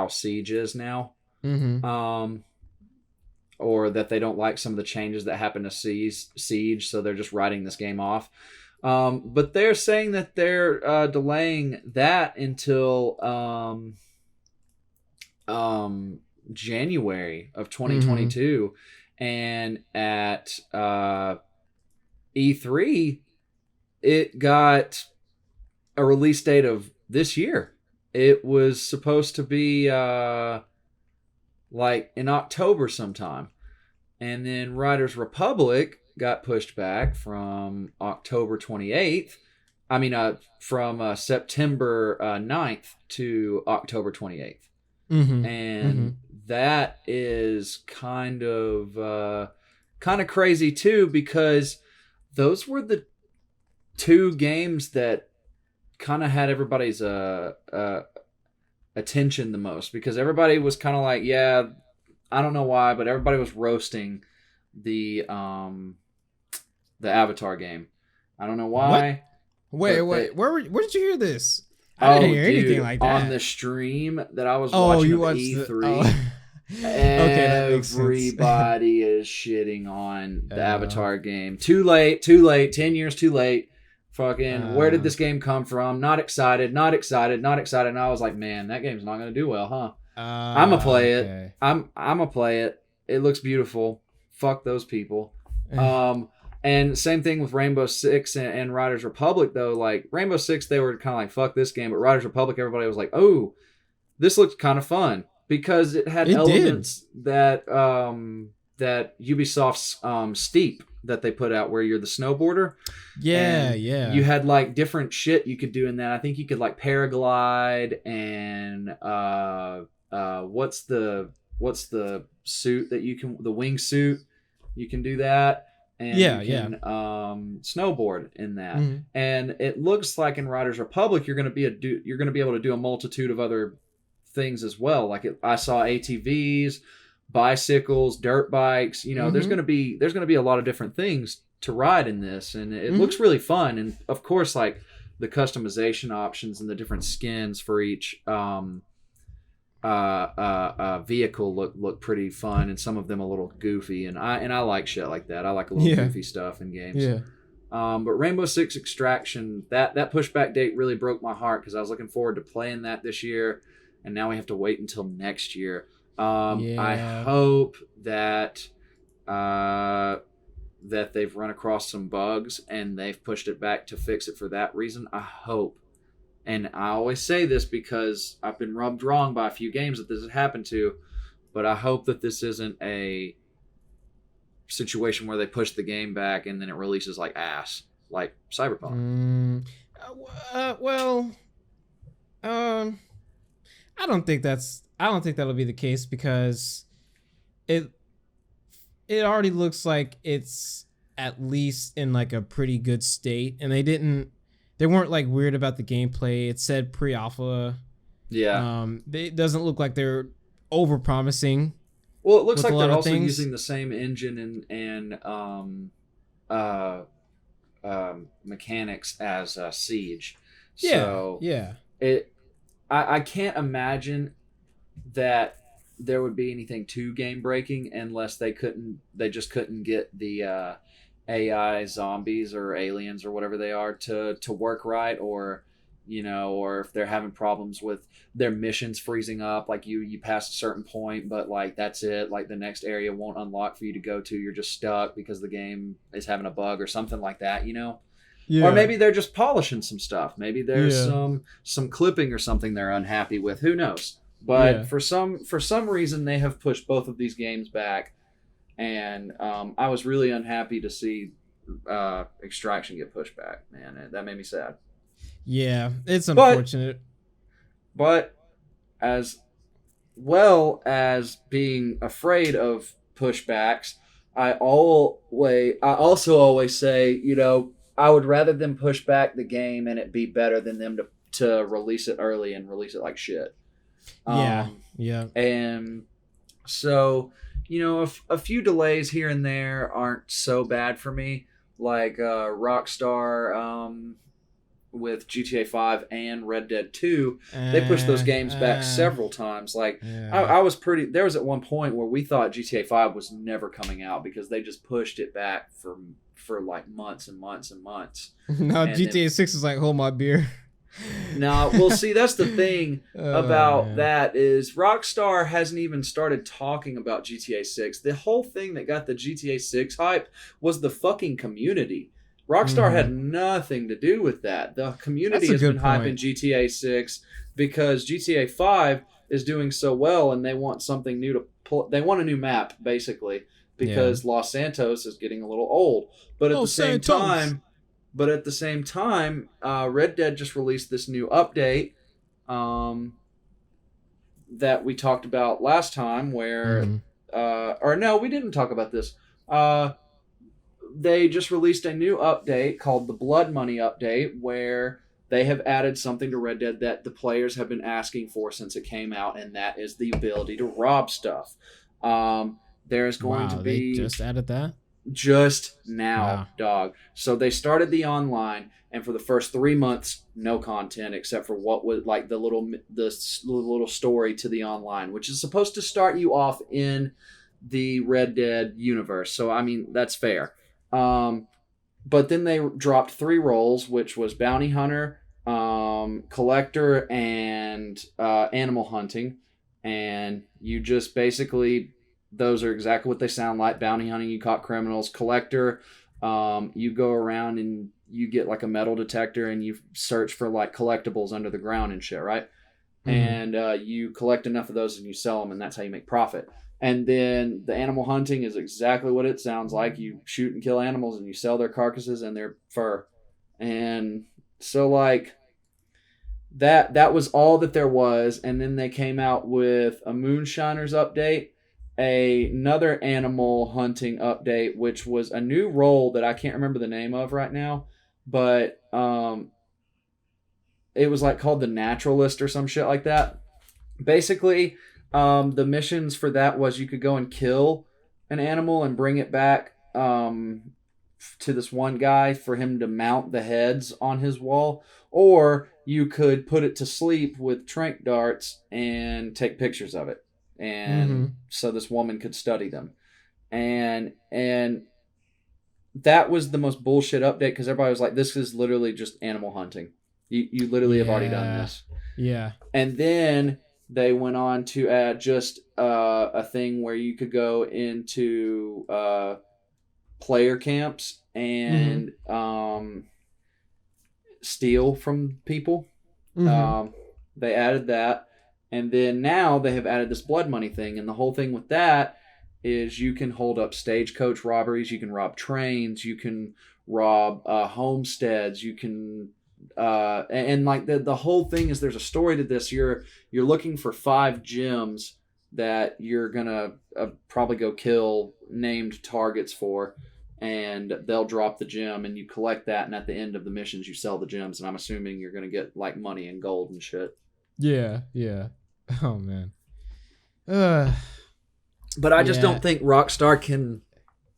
Siege is now. Mm-hmm. Or that they don't like some of the changes that happen to Siege, so they're just writing this game off. But they're saying that they're delaying that until January of 2022. Mm-hmm. And at E3, it got a release date of this year. It was supposed to be like in October sometime. And then Riders Republic got pushed back from October 28th. I mean, from September 9th to October 28th. Mm-hmm. And that is kind of crazy too, because those were the two games that kind of had everybody's attention the most, because everybody was kind of like, yeah, I don't know why, but everybody was roasting the Avatar game. I don't know why. What? Wait, where did you hear this? I didn't hear anything like that on the stream that I was watching of E3. Okay, that makes sense. Everybody is shitting on the Avatar game. Too late. 10 years too late. Fucking, where did this game come from? Not excited. And I was like, man, that game's not going to do well, huh? I'm going to play it. I'm going to play it. It looks beautiful. Fuck those people. And same thing with Rainbow Six and Riders Republic, though. Like, Rainbow Six, they were kind of like, fuck this game. But Riders Republic, everybody was like, oh, this looked kind of fun. Because it had elements that Ubisoft's Steep that they put out, where you're the snowboarder. Yeah. You had like different shit you could do in that. I think you could like paraglide and what's the suit that you can, the wingsuit, you can do that. And you can snowboard in that. Mm-hmm. And it looks like in Riders Republic you're going to be able to do a multitude of other things as well. Like I saw ATVs, bicycles, dirt bikes. You know, mm-hmm. there's going to be a lot of different things to ride in this, and it mm-hmm. looks really fun. And of course, like the customization options and the different skins for each vehicle look pretty fun, and some of them a little goofy, and I like shit like that. I like a little goofy stuff in games. But Rainbow Six Extraction, that pushback date really broke my heart, because I was looking forward to playing that this year, and now we have to wait until next year. I hope that that they've run across some bugs and they've pushed it back to fix it for that reason. I hope. And I always say this because I've been rubbed wrong by a few games that this has happened to, but I hope that this isn't a situation where they push the game back and then it releases like ass, like Cyberpunk. I don't think that'll be the case, because it already looks like it's at least in like a pretty good state, and they weren't like weird about the gameplay. It said pre-alpha. Yeah. It doesn't look like they're over promising. Well, it looks like they're also using the same engine and mechanics as Siege. So I can't imagine that there would be anything too game breaking unless they just couldn't get the AI zombies or aliens or whatever they are to work right, or or if they're having problems with their missions freezing up, like you pass a certain point, but like that's it, like the next area won't unlock for you to go to, you're just stuck because the game is having a bug or something like that, Or maybe they're just polishing some stuff. Maybe there's some clipping or something they're unhappy with. Who knows? But for some reason they have pushed both of these games back, and I was really unhappy to see Extraction get pushed back. Man, that made me sad. Yeah, it's unfortunate. But as well as being afraid of pushbacks, I also always say, I would rather them push back the game and it be better than them to release it early and release it like shit. Yeah. And so, a few delays here and there aren't so bad for me. Like Rockstar with GTA 5 and Red Dead 2, they pushed those games back several times. Like I was there was at one point where we thought GTA 5 was never coming out because they just pushed it back for like months and months and months. Now GTA 6 is like, hold my beer. No, well, see, that's the thing about that is Rockstar hasn't even started talking about GTA 6. The whole thing that got the GTA 6 hype was the fucking community. Rockstar had nothing to do with that. The community has been hyping GTA 6 because GTA 5 is doing so well, and they want something new they want a new map, basically, because Los Santos is getting a little old. But at the same time, Red Dead just released this new update that we talked about last time, where or no, we didn't talk about this. They just released a new update called the Blood Money update, where they have added something to Red Dead that the players have been asking for since it came out, and that is the ability to rob stuff. There's going to be... They just added that? Just now, Wow. dog. So they started the online, and for the first 3 months, no content except for what was like the little story to the online, which is supposed to start you off in the Red Dead universe. So I mean, that's fair. But then they dropped 3 roles, which was bounty hunter, collector, and animal hunting. And you just basically, those are exactly what they sound like. Bounty hunting, you caught criminals. Collector, you go around and you get like a metal detector and you search for like collectibles under the ground and shit, right? And you collect enough of those and you sell them, and that's how you make profit. And then the animal hunting is exactly what it sounds like. You shoot and kill animals and you sell their carcasses and their fur. And so like that was all that there was. And then they came out with a Moonshiners update, another animal hunting update, which was a new role that I can't remember the name of right now, but it was like called the Naturalist or some shit like that. Basically, the missions for that was you could go and kill an animal and bring it back to this one guy for him to mount the heads on his wall, or you could put it to sleep with trank darts and take pictures of it, and so this woman could study them. And that was the most bullshit update because everybody was like, this is literally just animal hunting. You literally have already done this. Yeah. And then they went on to add just a thing where you could go into player camps and steal from people. They added that. And then now they have added this blood money thing. And the whole thing with that is you can hold up stagecoach robberies. You can rob trains. You can rob homesteads. You can... and like the whole thing is there's a story to this. You're looking for 5 gems that you're gonna probably go kill named targets for, and they'll drop the gem and you collect that, and at the end of the missions you sell the gems, and I'm assuming you're gonna get like money and gold and shit. Yeah. Oh man. But I just don't think Rockstar can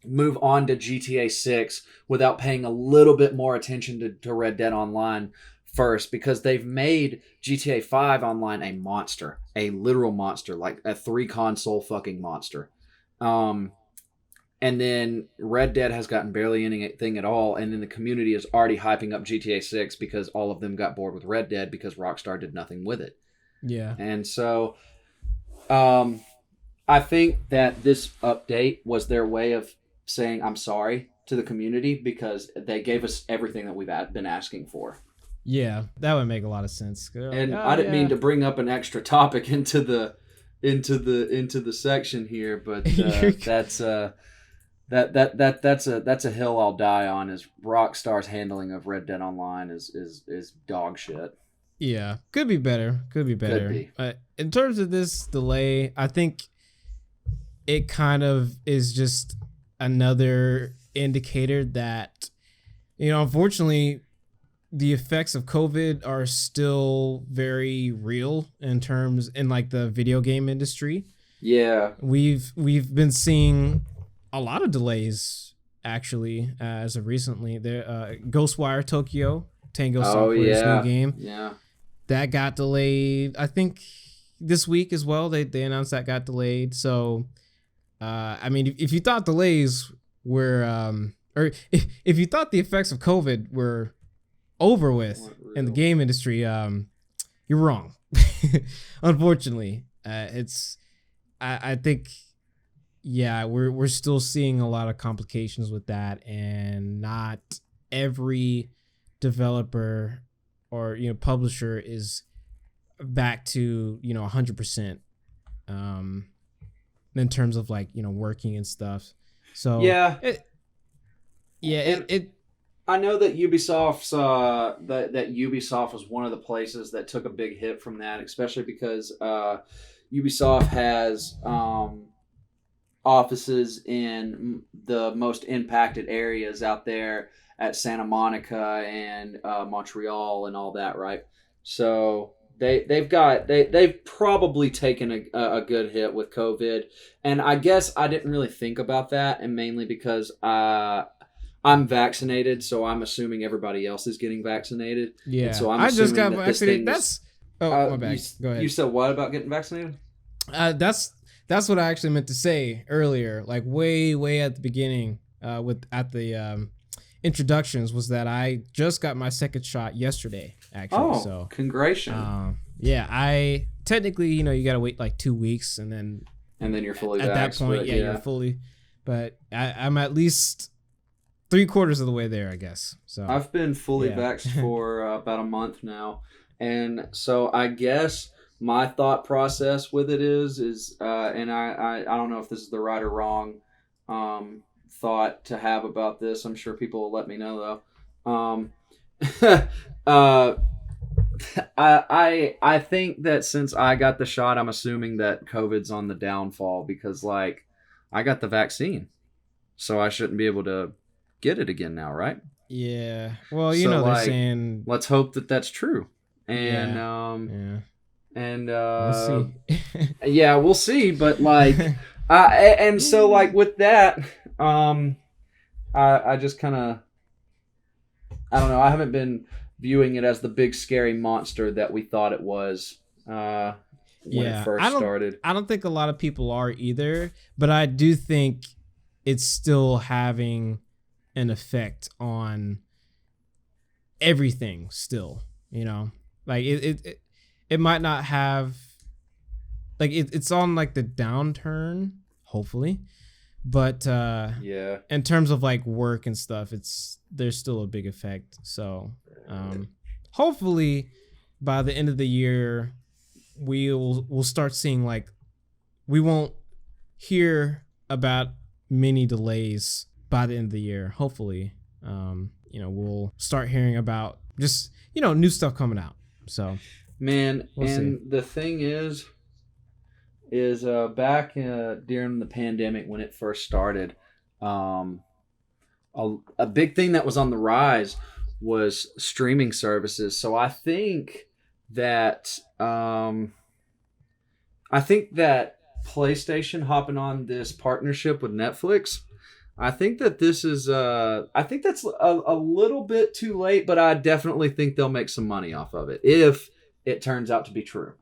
move on to GTA 6 without paying a little bit more attention to Red Dead Online first, because they've made GTA 5 Online a monster, a literal monster, like a 3-console fucking monster. And then Red Dead has gotten barely anything at all, and then the community is already hyping up GTA 6 because all of them got bored with Red Dead because Rockstar did nothing with it. Yeah. And so I think that this update was their way of saying I'm sorry to the community because they gave us everything that we've been asking for. Yeah, that would make a lot of sense. And I didn't mean to bring up an extra topic into the section here, but that's a hill I'll die on. Is Rockstar's handling of Red Dead Online is dog shit. Yeah, could be better. Could be. In terms of this delay, I think it kind of is just another indicator that, unfortunately, the effects of COVID are still very real in like the video game industry. Yeah, we've been seeing a lot of delays actually as of recently. There, Ghostwire Tokyo, Tango Software's new game. Yeah, that got delayed. I think this week as well. They announced that got delayed. So, I mean, if you thought delays were, or if you thought the effects of COVID were over with in the game industry, you're wrong. Unfortunately, I think, yeah, we're still seeing a lot of complications with that, and not every developer or publisher is back to 100% in terms of like working and stuff. So yeah, it I know that Ubisoft's that Ubisoft was one of the places that took a big hit from that, especially because Ubisoft has offices in the most impacted areas out there at Santa Monica and Montreal and all that, right? So they've probably taken a good hit with COVID, and I guess I didn't really think about that, and mainly because I'm vaccinated, so I'm assuming everybody else is getting vaccinated. Yeah, and so I'm I just got that vaccinated. That's my bad. Go ahead. You said what about getting vaccinated? That's what I actually meant to say earlier, like way at the beginning, at the introductions, was that I just got my second shot yesterday. Actually, so congratulations. Yeah, I technically, you got to wait like 2 weeks, and then you're fully at that point, you're fully. But I'm at least 3/4 of the way there, I guess. So I've been fully vaxxed for about a month now, and so I guess my thought process with it is and I don't know if this is the right or wrong thought to have about this. I'm sure people will let me know though. I think that since I got the shot, I'm assuming that COVID's on the downfall because like I got the vaccine, so I shouldn't be able to get it again now, right? Yeah. Well, they're saying let's hope that that's true. And and let's see. Yeah, we'll see. But like, and so like with that, I just kind of, I don't know. I haven't been viewing it as the big scary monster that we thought it was when it first started. I don't think a lot of people are either, but I do think it's still having an effect on everything still, like it might not have, like it's on like the downturn, hopefully, but in terms of like work and stuff, there's still a big effect. So hopefully by the end of the year we'll start seeing, like, we won't hear about many delays by the end of the year. Hopefully we'll start hearing about just new stuff coming out. So man, we'll see. The thing is back during the pandemic when it first started, a big thing that was on the rise was streaming services. So I think that PlayStation hopping on this partnership with Netflix, I think that this is I think that's a little bit too late, but I definitely think they'll make some money off of it if it turns out to be true.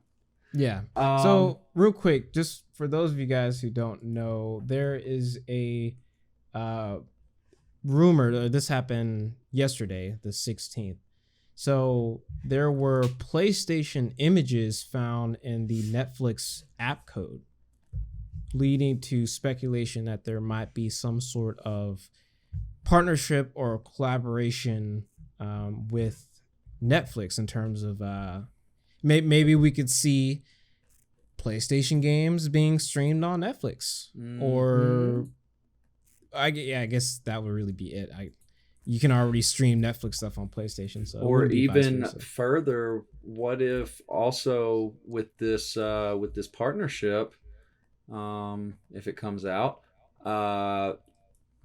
Yeah. So real quick, just for those of you guys who don't know, there is a rumor. This happened yesterday, the 16th. So there were PlayStation images found in the Netflix app code, leading to speculation that there might be some sort of partnership or collaboration with Netflix in terms of maybe we could see PlayStation games being streamed on Netflix. Mm-hmm. Or I guess that would really be it. You can already stream Netflix stuff on PlayStation. So or even further, what if also with this partnership, if it comes out,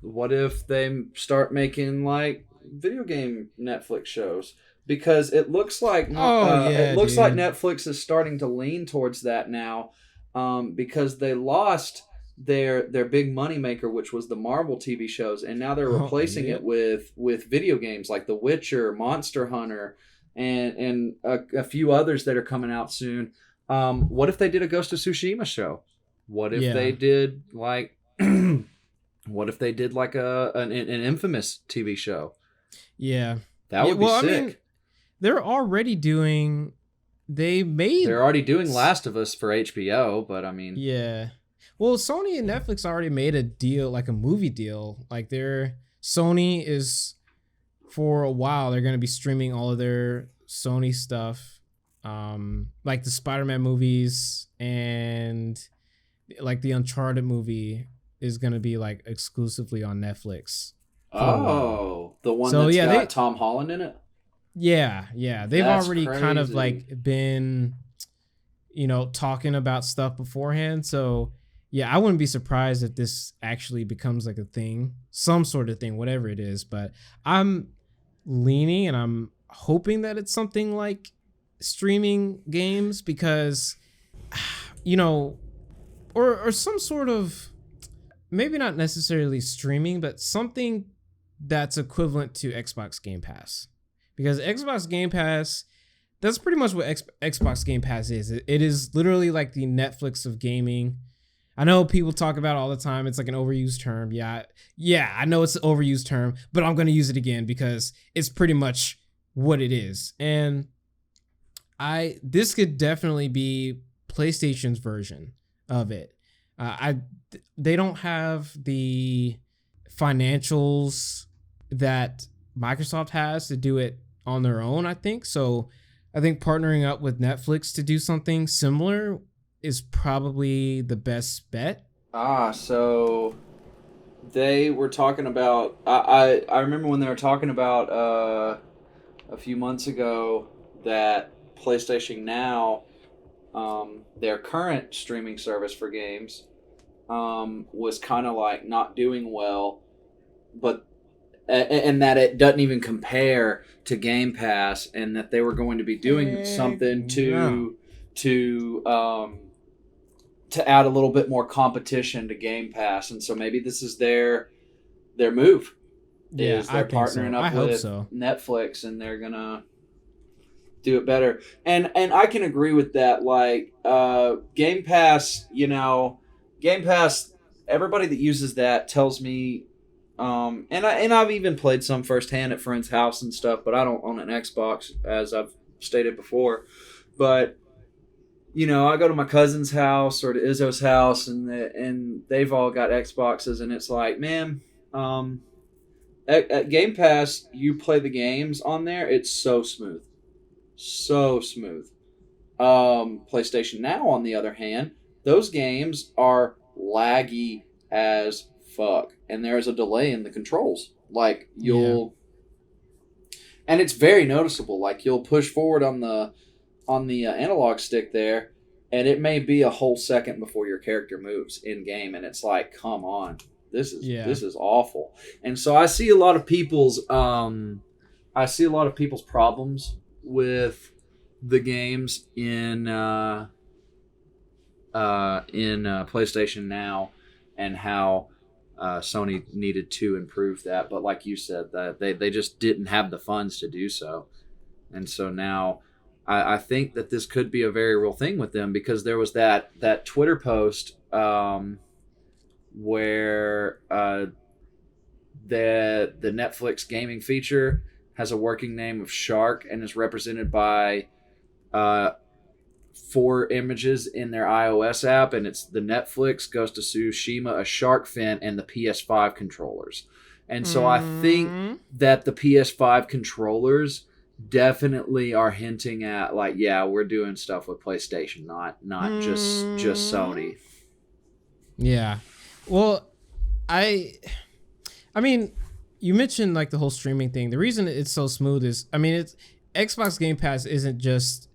what if they start making like video game Netflix shows? Because it looks like like Netflix is starting to lean towards that now, because they lost their big moneymaker, which was the Marvel TV shows, and now they're replacing it with video games like The Witcher, Monster Hunter, and a few others that are coming out soon. What if they did a Ghost of Tsushima show? What if they did like what if they did like an Infamous TV show? Yeah, that would be sick. I mean, they're already doing Last of Us for HBO, but I mean, yeah. Well, Sony and Netflix already made a deal, like a movie deal. Like Sony is, for a while, they're going to be streaming all of their Sony stuff, like the Spider-Man movies, and like the Uncharted movie is going to be like exclusively on Netflix. Oh, the one that's got Tom Holland in it? Yeah. They've already kind of like been, talking about stuff beforehand. So yeah, I wouldn't be surprised if this actually becomes like a thing, some sort of thing, whatever it is. But I'm leaning and I'm hoping that it's something like streaming games because, you know, or some sort of, maybe not necessarily streaming, but something that's equivalent to Xbox Game Pass. Because Xbox Game Pass, that's pretty much what Xbox Game Pass is. It is literally like the Netflix of gaming. I know people talk about it all the time. It's like an overused term. Yeah, I know it's an overused term, but I'm going to use it again because it's pretty much what it is. And this could definitely be PlayStation's version of it. They don't have the financials that Microsoft has to do it on their own, I think. So I think partnering up with Netflix to do something similar is probably the best bet. So they were talking about, I remember when they were talking about a few months ago that PlayStation Now, their current streaming service for games, was kind of like not doing well, but and that it doesn't even compare to Game Pass, and that they were going to be doing something to add a little bit more competition to Game Pass, and so maybe this is their move. Yeah, they're partnering up with Netflix, and they're gonna do it better. And I can agree with that. Like Game Pass, Game Pass. Everybody that uses that tells me, and I've even played some firsthand at friends' house and stuff, but I don't own an Xbox, as I've stated before. But I go to my cousin's house or to Izzo's house, and they've all got Xboxes, and it's like, man, at Game Pass, you play the games on there, it's so smooth. So smooth. PlayStation Now, on the other hand, those games are laggy as fuck, and there's a delay in the controls. Like, and it's very noticeable. Like, you'll push forward on the analog stick there, and it may be a whole second before your character moves in game, and it's like, come on, this is awful. And so I see a lot of people's problems with the games in PlayStation Now, and how Sony needed to improve that. But like you said, that they just didn't have the funds to do so, and so now I think that this could be a very real thing with them, because there was that Twitter post where the Netflix gaming feature has a working name of Shark and is represented by 4 images in their iOS app, and it's the Netflix, Ghost of Tsushima, a shark fin, and the PS5 controllers. And so I think that the PS5 controllers definitely are hinting at, like, yeah, we're doing stuff with PlayStation, not just Sony. Yeah. Well, I mean, you mentioned like the whole streaming thing. The reason it's so smooth is, it's Xbox Game Pass isn't just,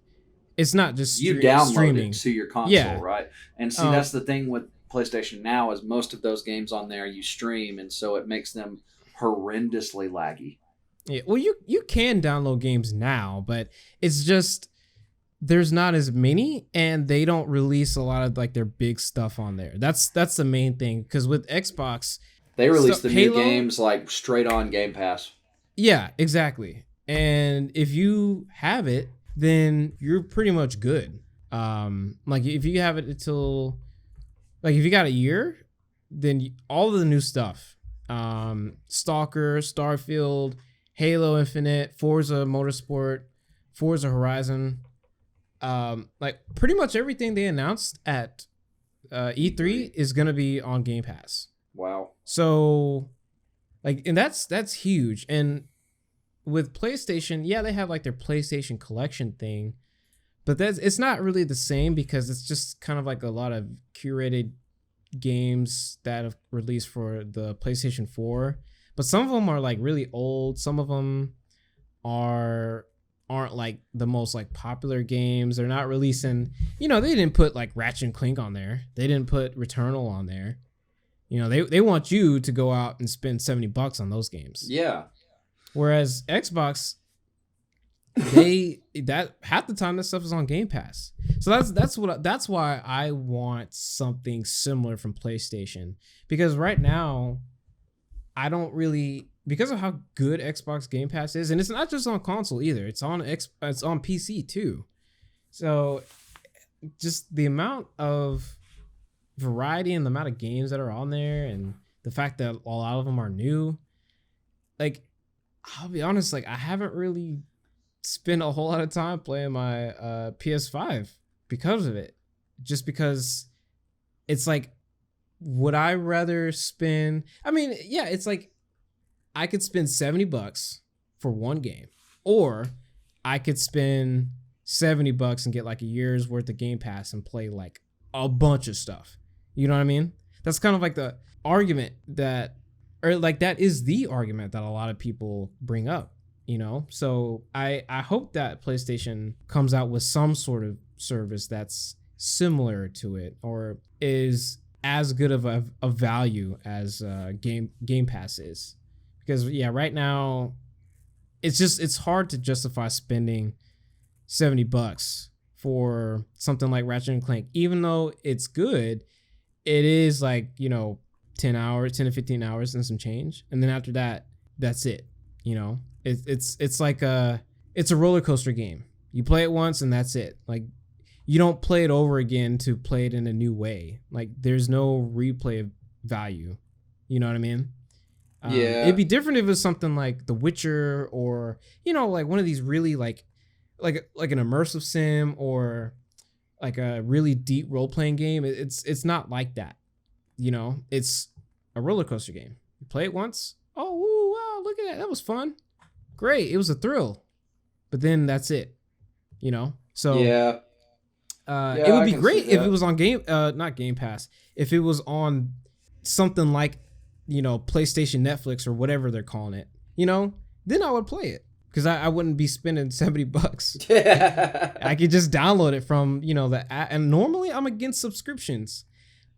it's not just you download streaming it to your console, right? And see, that's the thing with PlayStation Now, is most of those games on there you stream, and so it makes them horrendously laggy. Yeah, well, you can download games now, but it's just there's not as many, and they don't release a lot of like their big stuff on there. That's the main thing, because with Xbox, they release the new games like straight on Game Pass. Yeah, exactly. And if you have it, then you're pretty much good. Like if you have it until, like if you got a year, then all of the new stuff, Stalker, Starfield, Halo Infinite, Forza Motorsport, Forza Horizon, like pretty much everything they announced at E3 is gonna be on Game Pass. Wow. So, like, and that's huge. And with PlayStation, yeah, they have like their PlayStation Collection thing, but it's not really the same, because it's just kind of like a lot of curated games that have released for the PlayStation 4. But some of them are like really old. Some of them aren't like the most like popular games. They're not releasing, they didn't put like Ratchet and Clank on there. They didn't put Returnal on there. They want you to go out and spend $70 on those games. Yeah. Whereas Xbox, that half the time that stuff is on Game Pass. So that's why I want something similar from PlayStation, because right now I don't really, because of how good Xbox Game Pass is, and it's not just on console either. It's on PC too. So just the amount of variety and the amount of games that are on there, and the fact that a lot of them are new, like, I'll be honest, like I haven't really spent a whole lot of time playing my PS5 because of it. Just because it's like, would I rather spend, I mean, yeah, it's like I could spend $70 for one game, or I could spend $70 and get like a year's worth of Game Pass and play like a bunch of stuff. You know what I mean? That's kind of like the argument that, or like that is the argument that a lot of people bring up, you know? So I hope that PlayStation comes out with some sort of service that's similar to it, or is as good of a value as Game Pass is. Because yeah, right now it's hard to justify spending $70 for something like Ratchet and Clank. Even though it's good, it is like, you know, 10 to 15 hours and some change, and then after that, that's it. You know, it's like it's a roller coaster game. You play it once and that's it. Like, you don't play it over again to play it in a new way. Like, there's no replay value. You know what I mean? Yeah. It'd be different if it was something like The Witcher, or, you know, like one of these really like an immersive sim, or like a really deep role-playing game. It's not like that. You know, it's a roller coaster game. You play it once. Oh, woo, wow, look at that. That was fun. Great. It was a thrill. But then that's it. You know? So yeah. It would be great if it was on not Game Pass. If it was on something like, you know, PlayStation Netflix or whatever they're calling it, you know, then I would play it, because I wouldn't be spending $70. I could just download it from, you know, the app. And normally I'm against subscriptions,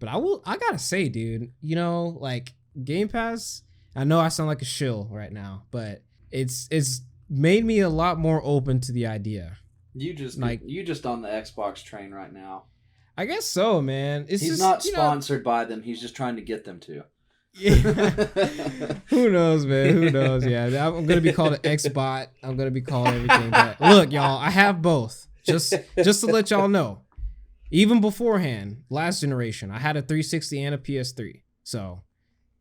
but I gotta say, dude, you know, like Game Pass, I know I sound like a shill right now, but it's made me a lot more open to the idea. You just on the Xbox train right now. I guess so, man. He's not sponsored by them. He's just trying to get them to. Yeah. Who knows, man? Who knows? Yeah, I'm gonna be called an Xbot. I'm gonna be called everything. But look, y'all, I have both. Just to let y'all know. Even beforehand, last generation, I had a 360 and a PS3. So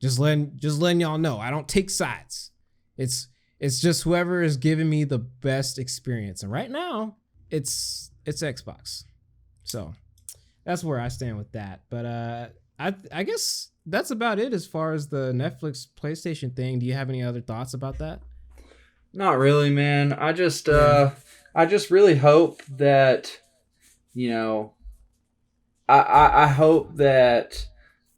just letting y'all know, I don't take sides. It's just whoever is giving me the best experience. And right now, it's Xbox. So that's where I stand with that. But I guess that's about it as far as the Netflix PlayStation thing. Do you have any other thoughts about that? Not really, man. I just really hope that, you know, I hope that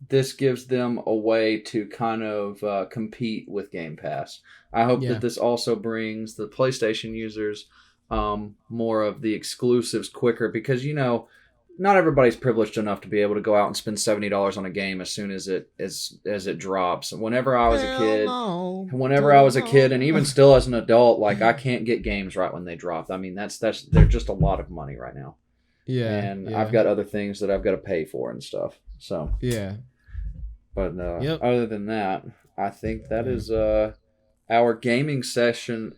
this gives them a way to kind of compete with Game Pass. I hope that this also brings the PlayStation users more of the exclusives quicker, because, you know, not everybody's privileged enough to be able to go out and spend $70 on a game as soon as it drops. Whenever I was a kid, and even still as an adult, like, I can't get games right when they drop. I mean, they're just a lot of money right now. Yeah, and I've got other things that I've got to pay for and stuff. So yeah, but other than that, I think that is our gaming section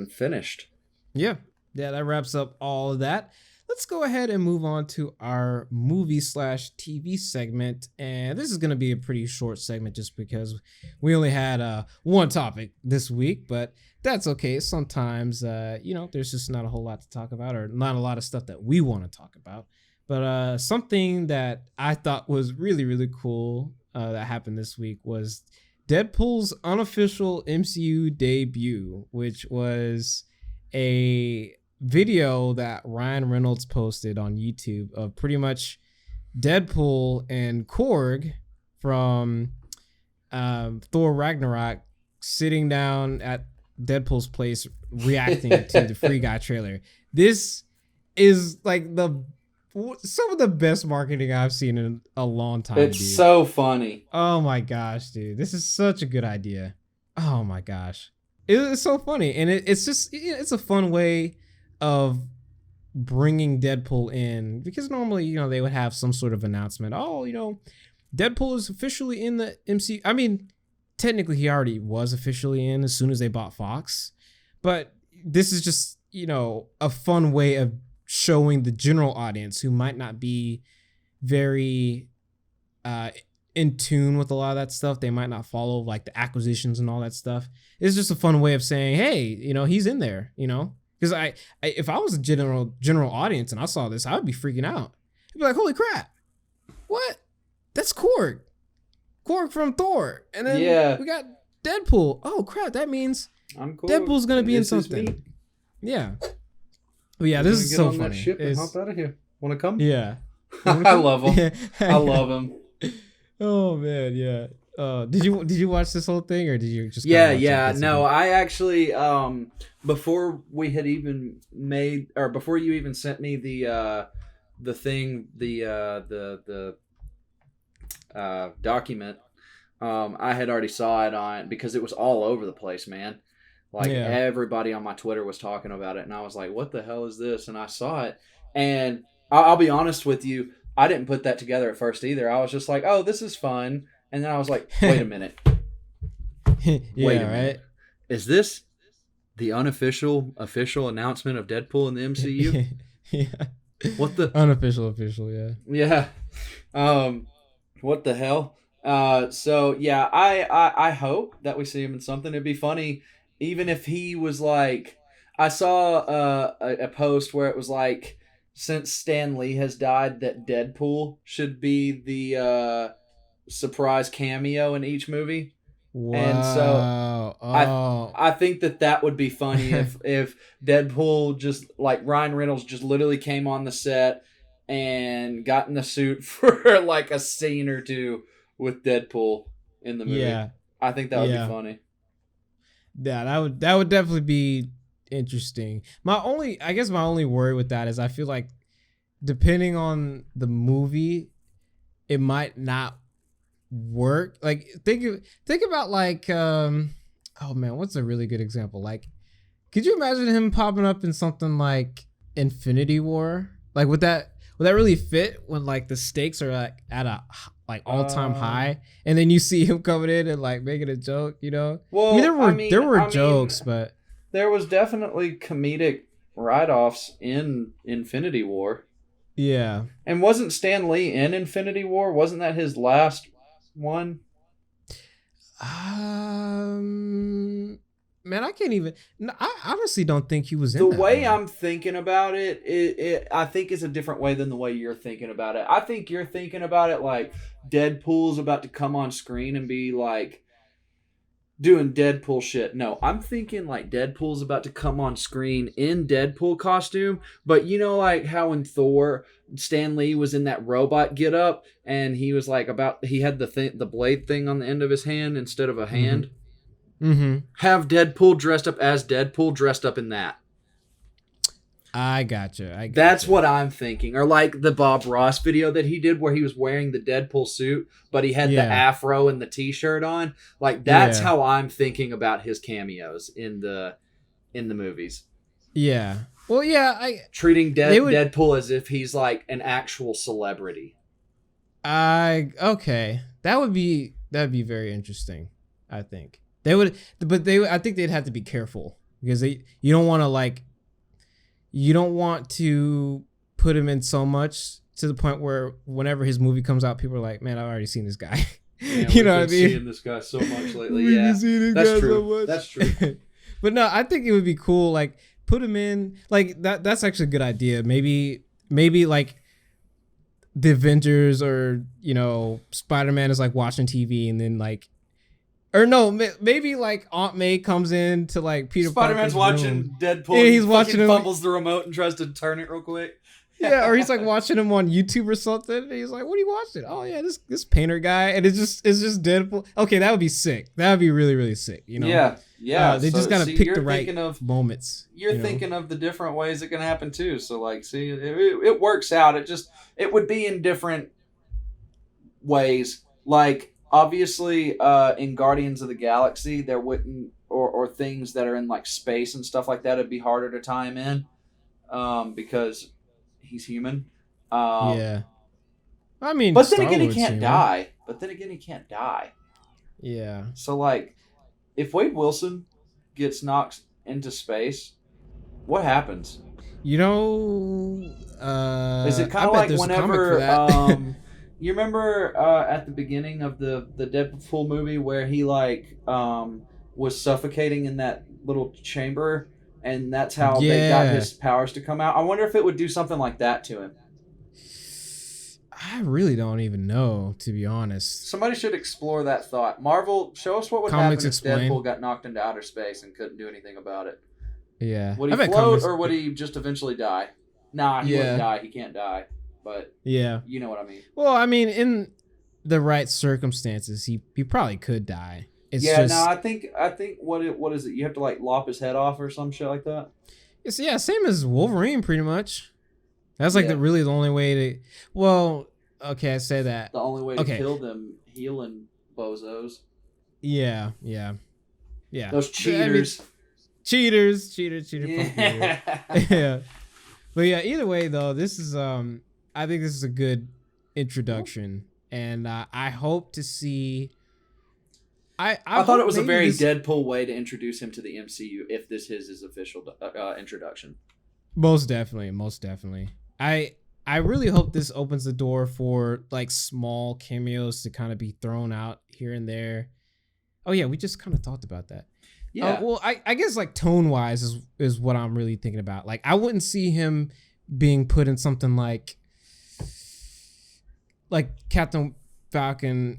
finished. Yeah, that wraps up all of that. Let's go ahead and move on to our movie/TV segment. And this is going to be a pretty short segment just because we only had one topic this week, but that's okay. Sometimes, you know, there's just not a whole lot to talk about, or not a lot of stuff that we want to talk about. But something that I thought was really, really cool that happened this week was Deadpool's unofficial MCU debut, which was a video that Ryan Reynolds posted on YouTube of pretty much Deadpool and Korg from Thor Ragnarok sitting down at Deadpool's place reacting to the Free Guy trailer. This is like some of the best marketing I've seen in a long time. It's dude. So funny. Oh my gosh, dude. This is such a good idea. Oh my gosh. It's so funny, and it's just it's a fun way of bringing Deadpool in, because normally they would have some sort of announcement. Oh, Deadpool is officially in the MCU. I mean, technically he already was officially in as soon as they bought Fox, but this is just a fun way of showing the general audience who might not be very in tune with a lot of that stuff. They might not follow like the acquisitions and all that stuff. It's just a fun way of saying, hey, he's in there, because I if I was a general audience and I saw this, I would be freaking out. I'd be like, holy crap, what? That's Korg from Thor, and then we got Deadpool. Oh crap, that means Deadpool's gonna be in something. Yeah. But yeah, this is so funny. That ship and hop out of here. Want to come? Yeah. I love him. I love him. Oh man, yeah. Did you watch this whole thing, or did you just? Yeah. No, I actually before we had even made, or before you even sent me the thing, the document, I had already saw it on, because it was all over the place, man. Like everybody on my Twitter was talking about it, and I was like, "What the hell is this?" And I saw it, and I'll be honest with you, I didn't put that together at first either. I was just like, "Oh, this is fun," and then I was like, "Wait a minute, wait a minute, is this the official announcement of Deadpool in the MCU?" Yeah. What the unofficial? Yeah. What the hell? So yeah, I hope that we see him in something. It'd be funny. Even if he was like, I saw a post where it was like, since Stan Lee has died, that Deadpool should be the surprise cameo in each movie. Wow. And so I think that would be funny if Deadpool, just like Ryan Reynolds, just literally came on the set and got in the suit for like a scene or two with Deadpool in the movie. Yeah. I think that would be funny. Yeah, that would definitely be interesting. My only worry with that is I feel like, depending on the movie, it might not work. Like think about like oh man, what's a really good example? Like, could you imagine him popping up in something like Infinity War? Like would that really fit when like the stakes are like at a like all-time high, and then you see him coming in and like making a joke, Well, I mean, there were jokes, but there was definitely comedic write-offs in Infinity War. Yeah. And wasn't Stan Lee in Infinity War? Wasn't that his last one? Man, I can't even. I honestly don't think he was in the way one. I'm thinking about it, I think it's a different way than the way you're thinking about it. I think you're thinking about it like Deadpool's about to come on screen and be like doing Deadpool shit. No, I'm thinking like Deadpool's about to come on screen in Deadpool costume, but like how in Thor, Stan Lee was in that robot getup, and he was like he had the blade thing on the end of his hand instead of a hand. Mm-hmm. Have Deadpool dressed up as Deadpool, dressed up in that. I gotcha. That's what I'm thinking. Or like the Bob Ross video that he did where he was wearing the Deadpool suit, but he had the afro and the t-shirt on. Like that's how I'm thinking about his cameos in the movies. Yeah. Well, yeah, treating Deadpool as if he's like an actual celebrity. Okay. That'd be very interesting, I think. I think they'd have to be careful, because you don't want to put him in so much to the point where whenever his movie comes out, people are like, man, I've already seen this guy. You know what I mean? Seeing this guy so much lately. That's true. That's true. But no, I think it would be cool. Like put him in like that. That's actually a good idea. Maybe like the Avengers or Spider-Man is like watching TV, and then like. Or no, maybe like Aunt May comes in to like Peter Spider-Man's Parker's watching room. Deadpool. Yeah, he's watching him. Fumbles the remote and tries to turn it real quick. Yeah, or he's like watching him on YouTube or something. And he's like, "What are you watching?" Oh yeah, this painter guy, and it's just Deadpool. Okay, that would be sick. That would be really really sick. Yeah. They just gotta pick the right moments. You're thinking of the different ways it can happen too. So like, see, it works out. It would be in different ways. Like obviously, in Guardians of the Galaxy, there wouldn't, or things that are in like space and stuff like that, it'd be harder to tie him in, because he's human. Yeah. I mean, but then Star again, he Lord's can't human. die. But then again, he can't die. Yeah. So like, if Wade Wilson gets knocked into space, what happens? You know, is it kind of like whenever you remember at the beginning of the Deadpool movie where he like was suffocating in that little chamber, and that's how they got his powers to come out. I wonder if it would do something like that to him. I really don't even know, to be honest. Somebody should explore that thought. Marvel, show us what would happen if Deadpool got knocked into outer space and couldn't do anything about it. Yeah. Would he float, or would he just eventually die? Nah, he wouldn't die. He can't die. But yeah, you know what I mean. Well, I mean, in the right circumstances, he probably could die. It's just... no, I think what is it? You have to like lop his head off or some shit like that. It's same as Wolverine, pretty much. That's like the only way to. Well, okay, I say that. The only way to kill them healing bozos. Yeah. Those cheaters. Cheaters. Yeah. Yeah. But yeah, either way though, this is I think this is a good introduction, and I hope to see. I thought it was a very Deadpool way to introduce him to the MCU if this is his official introduction. Most definitely. I really hope this opens the door for like small cameos to kind of be thrown out here and there. Oh yeah, we just kind of talked about that. Yeah. Well, I guess like tone wise is what I'm really thinking about. Like I wouldn't see him being put in something like Captain Falcon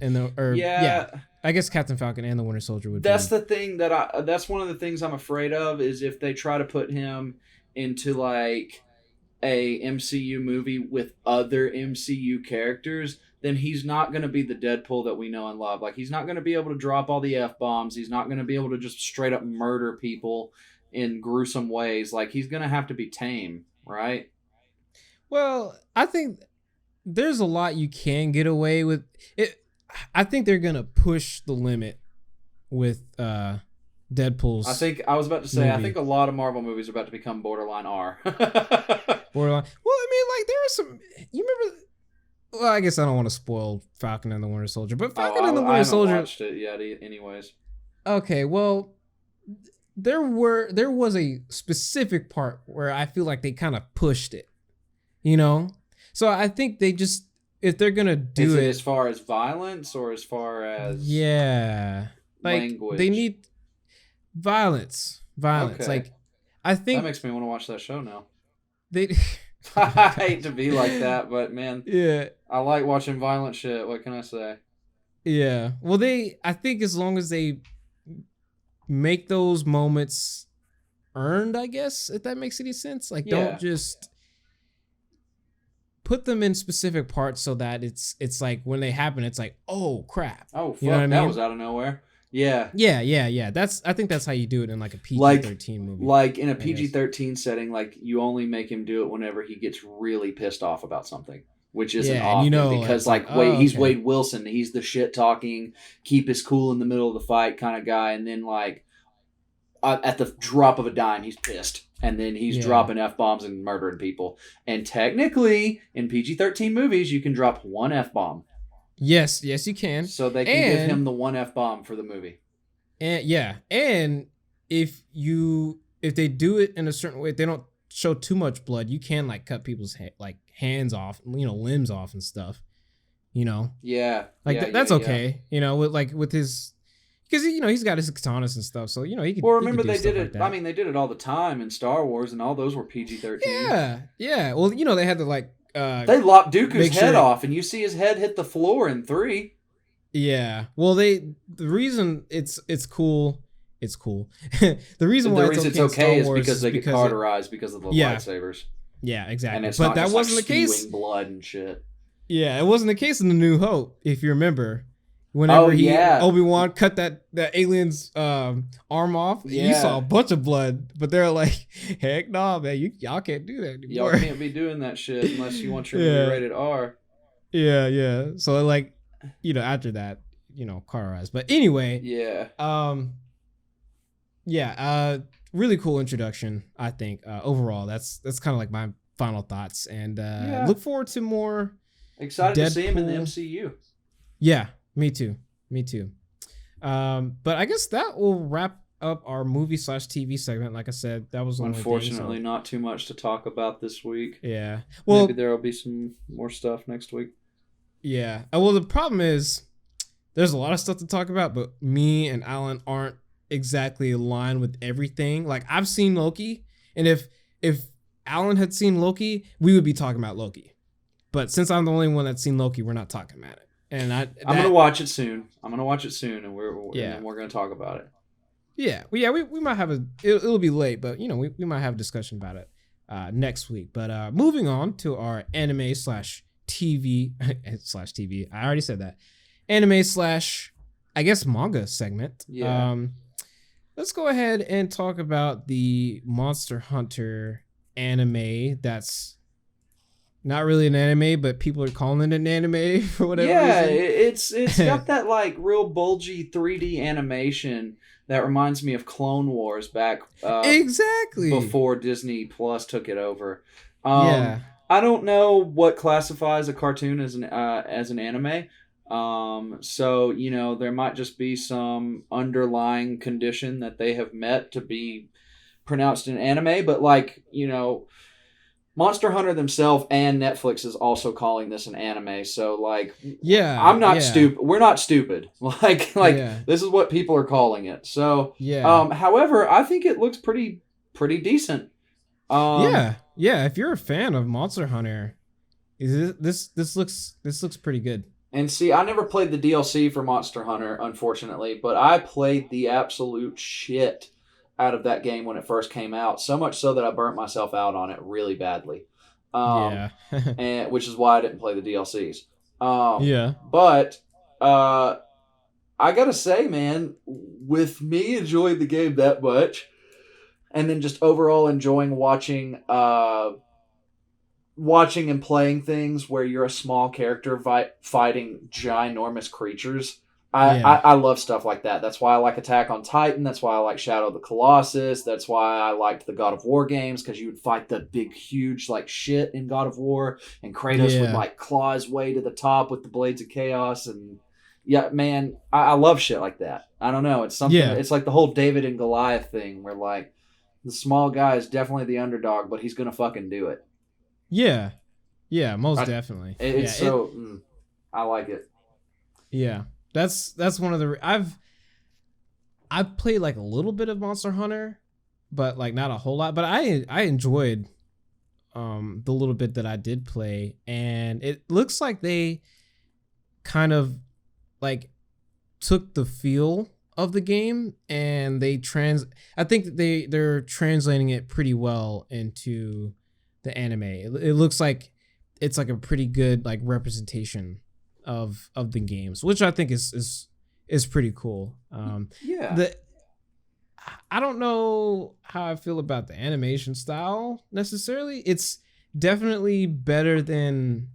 I guess Captain Falcon and the Winter Soldier would. That's the thing that's one of the things I'm afraid of, is if they try to put him into like a MCU movie with other MCU characters, then he's not going to be the Deadpool that we know and love. Like, he's not going to be able to drop all the F-bombs. He's not going to be able to just straight up murder people in gruesome ways. Like, he's going to have to be tame, right? Well, I think there's a lot you can get away with. I think they're going to push the limit with Deadpool's I was about to say, movie. I think a lot of Marvel movies are about to become borderline R. Borderline. Well, I mean, like, there are some... You remember... Well, I guess I don't want to spoil Falcon and the Winter Soldier, but Falcon and the Winter Soldier... I haven't watched it yet anyways. Okay, well, there was a specific part where I feel like they kind of pushed it, you know? So I think they just... If they're going to do it... as far as violence or as far as... Yeah. Like, language? They need... Violence. Okay. Like, I think... That makes me want to watch that show now. They... I hate to be like that, but man, yeah, I like watching violent shit. What can I say? Yeah, well, I think as long as they make those moments earned, I guess, if that makes any sense. Like, don't just put them in specific parts so that it's like when they happen, it's like, oh crap. Oh fuck, you know what I mean? That was out of nowhere. Yeah. I think that's how you do it in like a PG-13 movie. Like in a PG-13 setting, like you only make him do it whenever he gets really pissed off about something, which isn't often because he's Wade Wilson. He's the shit talking, keep his cool in the middle of the fight kind of guy, and then like at the drop of a dime, he's pissed, and then he's dropping F-bombs and murdering people. And technically, in PG-13 movies, you can drop one F-bomb. Yes, you can. So they can give him the one F-bomb for the movie. And if they do it in a certain way, if they don't show too much blood, you can like cut people's hands off, limbs off and stuff. Yeah. That's okay. With his, because he's got his katanas and stuff, so he could. Well, remember they did it. I mean, they did it all the time in Star Wars, and all those were PG-13. Yeah. Well, they had to they lopped Dooku's head off, and you see his head hit the floor in 3. Yeah. Well, the reason it's cool. The reason why it's okay is because they get cauterized because of the lightsabers. Yeah, exactly. And it's but not that just wasn't the case. Blood and shit. Yeah, it wasn't the case in The New Hope, if you remember. Whenever Obi-Wan cut that alien's arm off, you saw a bunch of blood, but they're like, heck no, man, y'all can't do that anymore. Y'all can't be doing that shit unless you want your movie rated R. Yeah. So after that, cauterized. But anyway, Really cool introduction, I think. Overall, that's kind of like my final thoughts, and look forward to more. Excited Deadpool. to see him in the MCU. Yeah, me too. But I guess that will wrap up our movie/TV segment. Like I said, that was unfortunately not too much to talk about this week. Yeah, well, maybe there will be some more stuff next week. Yeah, well, the problem is there's a lot of stuff to talk about, but me and Alan aren't exactly aligned with everything. Like, I've seen Loki, and if Alan had seen Loki, we would be talking about Loki. But since I'm the only one that's seen Loki, we're not talking about it. And I'm gonna watch it soon. And we're gonna talk about it. Yeah, we might have it'll be late, but we might have a discussion about it next week. But moving on to our anime/TV /TV. I already said that. Anime / I guess manga segment. Yeah. Let's go ahead and talk about the Monster Hunter anime that's not really an anime, but people are calling it an anime for whatever reason. It's got that like real bulgy 3D animation that reminds me of Clone Wars back exactly before Disney Plus took it over. I don't know what classifies a cartoon as an anime. So there might just be some underlying condition that they have met to be pronounced an anime, but Monster Hunter themselves and Netflix is also calling this an anime. So I'm not stupid. We're not stupid. This is what people are calling it. So however, I think it looks pretty decent. If you're a fan of Monster Hunter, this looks pretty good. And see, I never played the DLC for Monster Hunter, unfortunately, but I played the absolute shit out of that game when it first came out. So much so that I burnt myself out on it really badly. And which is why I didn't play the DLCs. But I gotta say, man, with me enjoying the game that much, and then just overall enjoying watching and playing things where you're a small character fighting ginormous creatures. I love stuff like that. That's why I like Attack on Titan. That's why I like Shadow of the Colossus. That's why I liked the God of War games, because you would fight the big, huge shit in God of War, and Kratos would claw his way to the top with the Blades of Chaos. And man, I love shit like that. I don't know. It's something. It's like the whole David and Goliath thing, where the small guy is definitely the underdog, but he's gonna fucking do it. Yeah, most definitely. I like it. Yeah, that's one of the I've played a little bit of Monster Hunter, but not a whole lot. But I enjoyed the little bit that I did play, and it looks like they kind of took the feel of the game and I think they're translating it pretty well into the anime. It looks like it's a pretty good representation of the games, which I think is pretty cool. I don't know how I feel about the animation style necessarily. It's definitely better than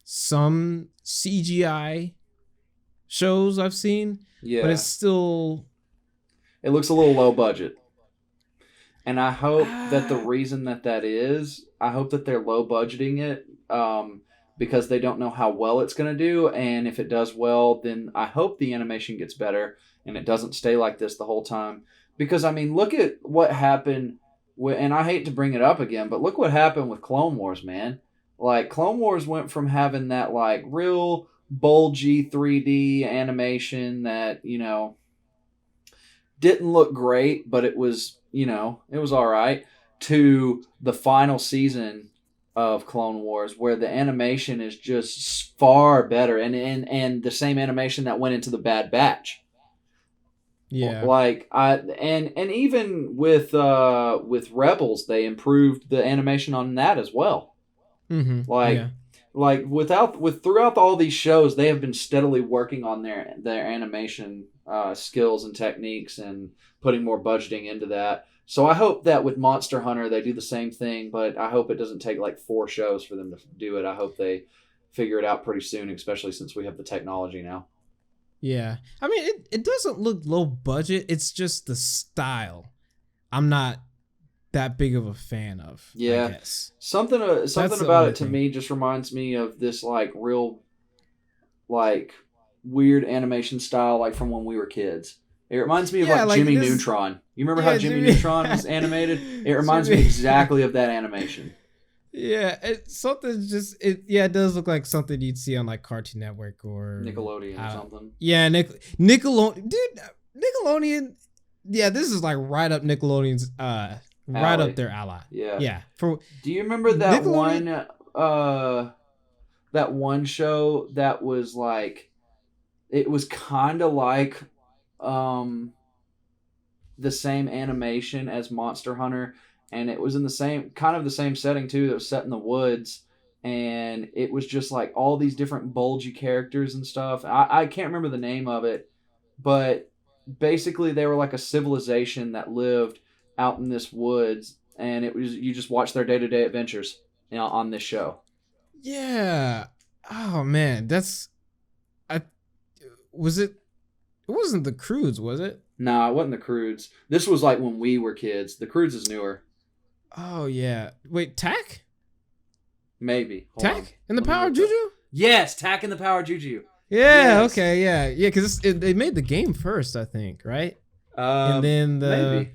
some CGI shows I've seen, but it's still, it looks a little low budget. And I hope that the reason that is, I hope that they're low budgeting it because they don't know how well it's going to do. And if it does well, then I hope the animation gets better and it doesn't stay like this the whole time. Because, look at what happened, and I hate to bring it up again, but look what happened with Clone Wars, man. Clone Wars went from having that, real bulgy 3D animation that, didn't look great, but it was, it was all right, to the final season of Clone Wars, where the animation is just far better, and the same animation that went into the Bad Batch. Yeah. And even with Rebels, they improved the animation on that as well. Mm-hmm. Throughout all these shows, they have been steadily working on their animation skills and techniques and putting more budgeting into that. So I hope that with Monster Hunter they do the same thing, but I hope it doesn't take 4 shows for them to do it. I hope they figure it out pretty soon, especially since we have the technology now. Yeah. I mean, it doesn't look low budget. It's just the style. I'm not that big of a fan of, I Yeah, guess. something That's the about only it to thing. me just reminds me of this like real like weird animation style like from when we were kids. It reminds me of Yeah, like like Jimmy this. Neutron. You remember how Yeah, Jimmy Jimmy. Neutron was animated? It reminds me Jimmy. exactly of that animation. Yeah, it's something just it. Yeah, it does look like something you'd see on like Cartoon Network or Nickelodeon or something. yeah, Nickelodeon, dude. Nickelodeon. Yeah, this is like right up Nickelodeon's right up Alley. their ally. Yeah. Yeah, for Do you remember Nickelodeon. that one show that was like it was kind of like um the same animation as Monster Hunter, and it was in the same kind of the same setting too. That was set in the woods, and it was just like all these different bulgy characters and stuff. I can't remember the name of it, but basically they were like a civilization that lived out in this woods, and it was you just watch their day to day adventures, you know, on this show. Yeah. Oh man, that's I was it. It wasn't the Crudes, was it? No, it wasn't the Crudes. This was like when we were kids. The Crudes is newer. Oh yeah. Wait, Tack? Maybe. Hold on. Tack and the Let me Power of look up. Juju? Yes, Tack and the Power of Juju. Yeah. Yes. Okay. Yeah. Yeah. Because they made the game first, I think, right? And then Maybe.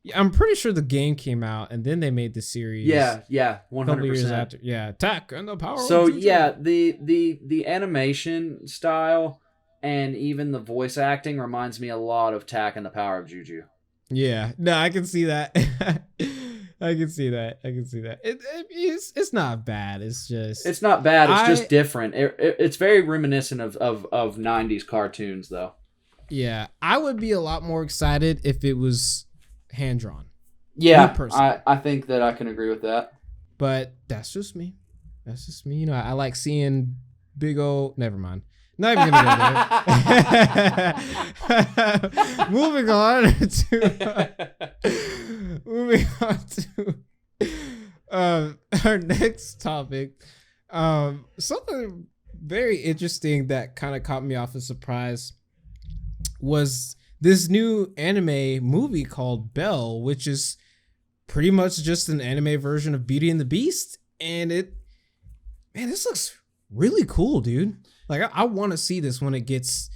yeah, I'm pretty sure the game came out, and then they made the series. Yeah, A couple years 100%. after. Yeah. Tack and the Power. So of Juju. yeah, the animation style and even the voice acting reminds me a lot of Tack and the Power of Juju. Yeah. No, I can see that. I can see that. I can see that. It's not bad. It's just It's not bad. It's just different. It's very reminiscent of 90s cartoons, though. Yeah, I would be a lot more excited if it was hand drawn. Yeah, I think that I can agree with that. But that's just me. That's just me. You know, I like seeing big old. Never mind. Not even gonna go there. Moving on to our next topic. Something very interesting that kind of caught me off a surprise was this new anime movie called Belle, which is pretty much just an anime version of Beauty and the Beast. And this looks really cool, dude. Like I want to see this when it gets,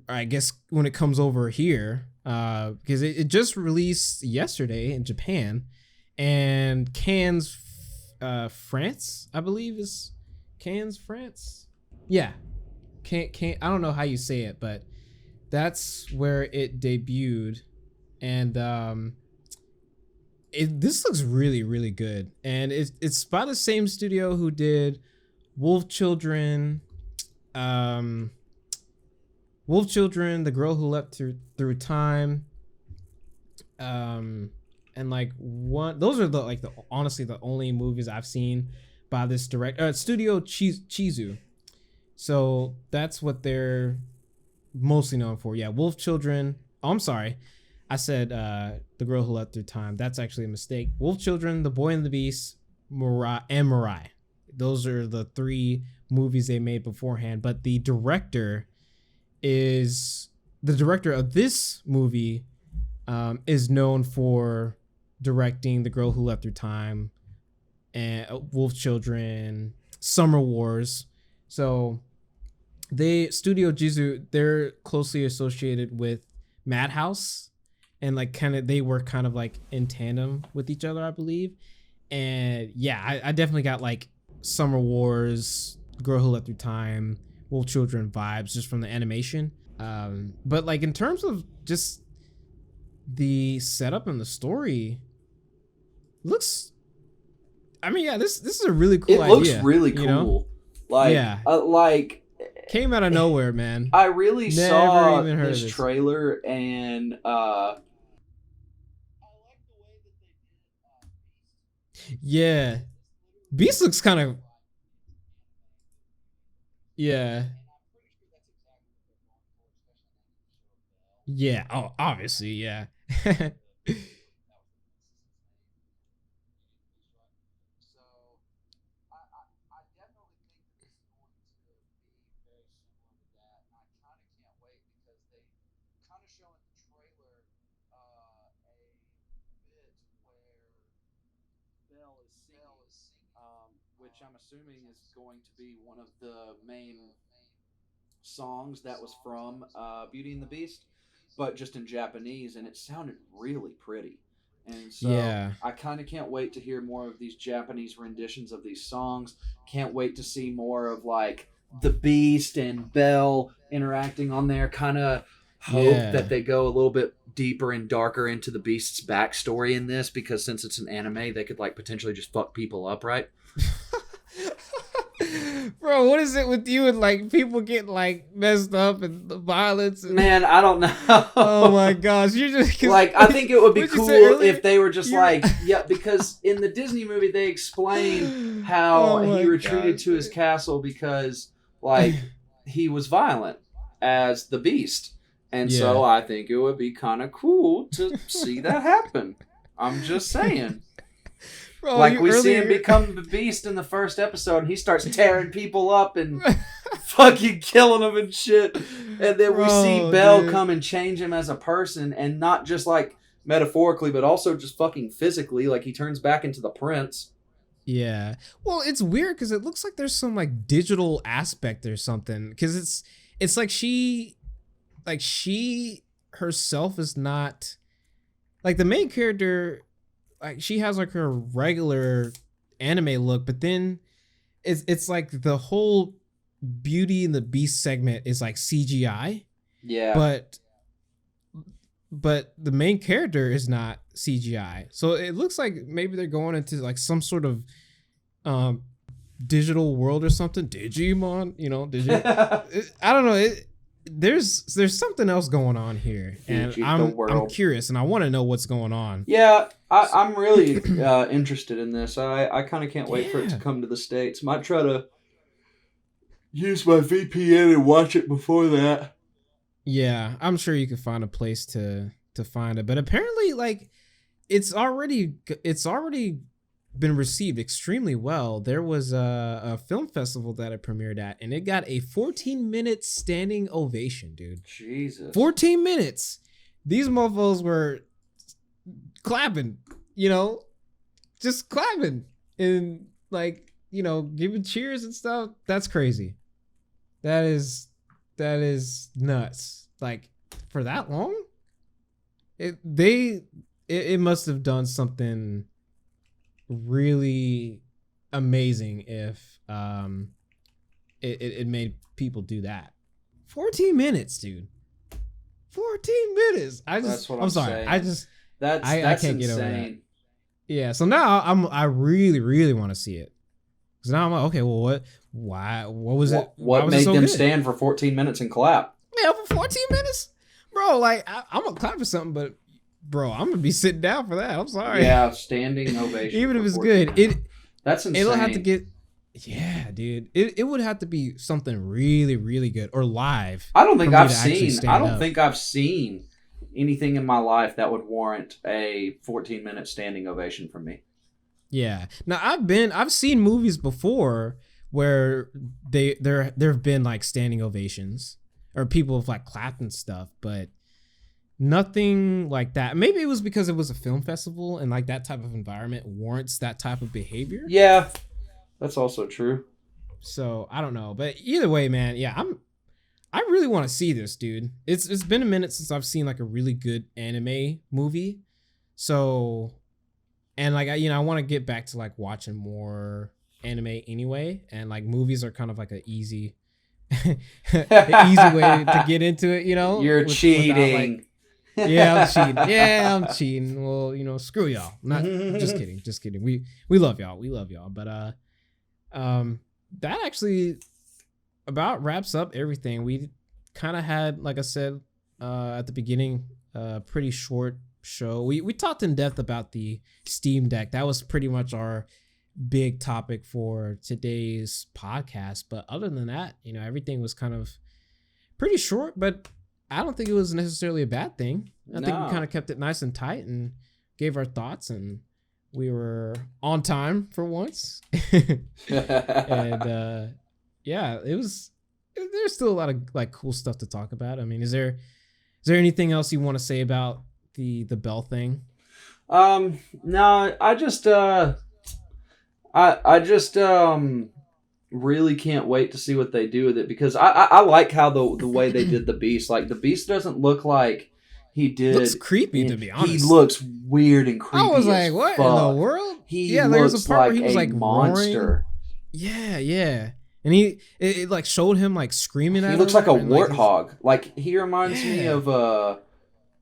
I guess when it comes over here, because it just released yesterday in Japan, and Cannes, France, I believe is Cannes, France. Yeah, can't I don't know how you say it, but that's where it debuted, and this looks really really good, and it's by the same studio who did Wolf Children, Wolf Children, The Girl Who Leapt Through Time, and like those are the honestly the only movies I've seen by this studio Chizu. So that's what they're mostly known for. Yeah, Wolf Children. Oh, I'm sorry. I said The Girl Who Leapt Through Time. That's actually a mistake. Wolf Children, The Boy and the Beast, Mirai. Those are the three movies they made beforehand. But the director of this movie is known for directing The Girl Who Leapt Through Time and Wolf Children, Summer Wars. So Studio Jizu, they're closely associated with Madhouse, and like they were kind of like in tandem with each other, I believe. And yeah, I definitely got like Summer Wars, Girl Who Leapt Through Time, Wolf Children vibes just from the animation. But like in terms of just the setup and the story, looks. I mean, yeah, this is a really cool idea. It looks really cool. You know? Like, yeah. Came out of nowhere, man. I really saw this trailer, and yeah, Beast looks kind of yeah. Yeah. Oh, obviously, yeah. Belle is singing, which I'm assuming is going to be one of the main songs that was from Beauty and the Beast, but just in Japanese, and it sounded really pretty. And so Yeah. I kind of can't wait to hear more of these Japanese renditions of these songs. Can't wait to see more of like the Beast and Belle interacting on there. Kind of hope that they go a little bit deeper and darker into the Beast's backstory in this, because since it's an anime, they could like potentially just fuck people up, right? Bro, what is it with you and like people getting like messed up and the violence? And... Man, I don't know. Oh my gosh, you're just like, I think it would be cool if they were just like, yeah, because in the Disney movie they explain how he retreated to his castle because like he was violent as the Beast, and so I think it would be kind of cool to see that happen. I'm just saying. Bro, like we see him become the Beast in the first episode, and he starts tearing people up and fucking killing them and shit. And then we see Belle come and change him as a person, and not just like metaphorically, but also just fucking physically. Like he turns back into the prince. Yeah. Well, it's weird because it looks like there's some like digital aspect or something. Because it's like she herself is not like the main character. Like she has like her regular anime look, but then it's like the whole Beauty and the Beast segment is like CGI. Yeah. But the main character is not CGI. So it looks like maybe they're going into like some sort of digital world or something. Digimon, I don't know. There's something else going on here, and I'm curious, and I want to know what's going on. Yeah, I'm really interested in this. I kind of can't wait for it to come to the States. Might try to use my VPN and watch it before that. Yeah, I'm sure you can find a place to find it, but apparently, like, it's already been received extremely well. There was a film festival that it premiered at, and it got a 14-minute standing ovation, dude. Jesus. 14 minutes. These mofos were clapping, just clapping and like, giving cheers and stuff. That's crazy. That is nuts. Like for that long, it must have done something really amazing if it made people do that. 14 minutes, dude. 14 minutes. I'm sorry. Saying. That's I can't get over that. Yeah, so now I really, really want to see it. Because now I'm like, okay, well, what was it? What made them stand for 14 minutes and clap? Yeah, for 14 minutes? Bro, like, I'm going to clap for something, but bro, I'm going to be sitting down for that. I'm sorry. Yeah, standing ovation. Even if it's good. That's insane. It'll have to get... Yeah, dude. It would have to be something really, really good. Or live. I don't think I've seen anything in my life that would warrant a 14-minute standing ovation from me. Yeah. Now I've seen movies before where there have been like standing ovations or people have like clapped and stuff, but nothing like that. Maybe it was because it was a film festival and like that type of environment warrants that type of behavior. Yeah. That's also true. So I don't know, but either way, man, yeah, I really want to see this, dude. It's been a minute since I've seen like a really good anime movie. So, and like I want to get back to like watching more anime anyway, and like movies are kind of like an easy way to get into it, You're cheating. Yeah, I'm cheating. Well, screw y'all. Not just kidding. We love y'all. But that actually about wraps up everything. We kind of had, like I said at the beginning, a pretty short show. We talked in depth about the Steam Deck. That was pretty much our big topic for today's podcast. But other than that, everything was kind of pretty short, but I don't think it was necessarily a bad thing. I think we kind of kept it nice and tight and gave our thoughts, and we were on time for once. And yeah, there's still a lot of like cool stuff to talk about. I mean, is there Is there anything else you want to say about the Belle thing? No, I just really can't wait to see what they do with it, because I like how the way they did the Beast. Like, the Beast doesn't look like he did. Looks creepy, to be honest. He looks weird and creepy. I was like, what in the world? He looks like he was like monster. Roaring. Yeah. And it like showed him like screaming at him. He looks like a warthog. Like, he reminds me of a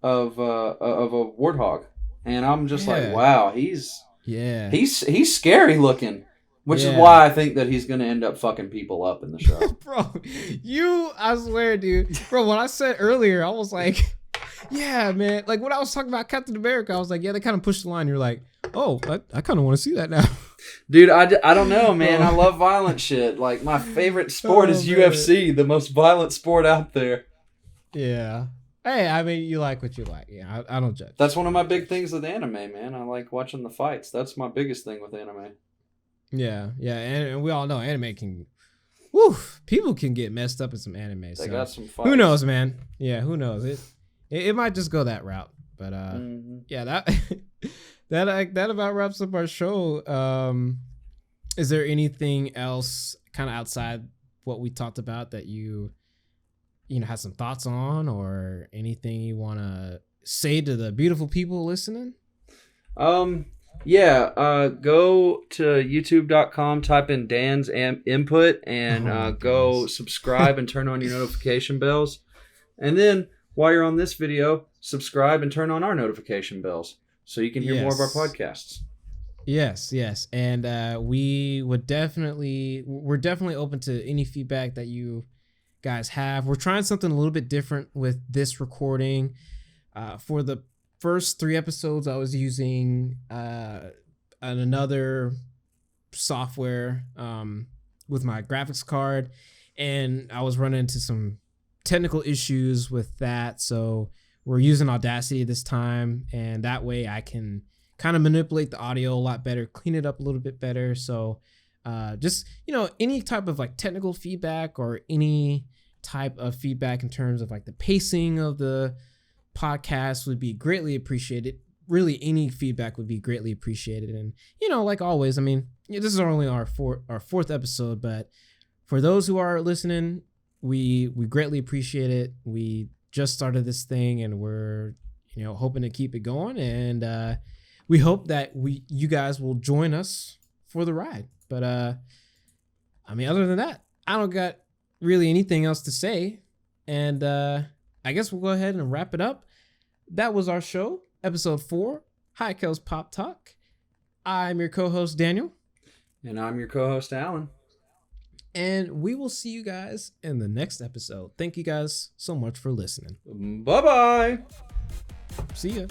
warthog. And I'm just like, wow, he's scary looking. Which is why I think that he's going to end up fucking people up in the show. Bro, I swear, dude. Bro, what I said earlier, I was like, yeah, man. Like, when I was talking about Captain America, I was like, yeah, they kind of pushed the line. You're like, oh, I kind of want to see that now. Dude, I don't know, man. I love violent shit. Like, my favorite sport is UFC, the most violent sport out there. Yeah. Hey, I mean, you like what you like. Yeah, I don't judge. That's one of my big things with anime, man. I like watching the fights. That's my biggest thing with anime. Yeah, and we all know anime can, people can get messed up in some anime. They got some fights. Who knows, man? Yeah, who knows? It might just go that route. But yeah, that about wraps up our show. Is there anything else kind of outside what we talked about that you have some thoughts on, or anything you want to say to the beautiful people listening? Yeah, go to youtube.com, type in Dan's input, and go subscribe and turn on your notification bells. And then, while you're on this video, subscribe and turn on our notification bells so you can hear more of our podcasts. Yes. And we're definitely open to any feedback that you guys have. We're trying something a little bit different with this recording. For the first 3 episodes, I was using another software with my graphics card, and I was running into some technical issues with that. So we're using Audacity this time, and that way I can kind of manipulate the audio a lot better, clean it up a little bit better. So just, any type of like technical feedback, or any type of feedback in terms of like the pacing of the podcast would be greatly appreciated. Really, any feedback would be greatly appreciated. And like always, I mean, this is only our fourth episode, but for those who are listening, we greatly appreciate it. We just started this thing, and we're hoping to keep it going, and we hope that you guys will join us for the ride. But I mean, other than that, I don't got really anything else to say, and I guess we'll go ahead and wrap it up. That was our show, episode 4, Hi-Qel's Pop Talk. I'm your co-host, Daniel. And I'm your co-host, Alan. And we will see you guys in the next episode. Thank you guys so much for listening. Bye-bye. See ya.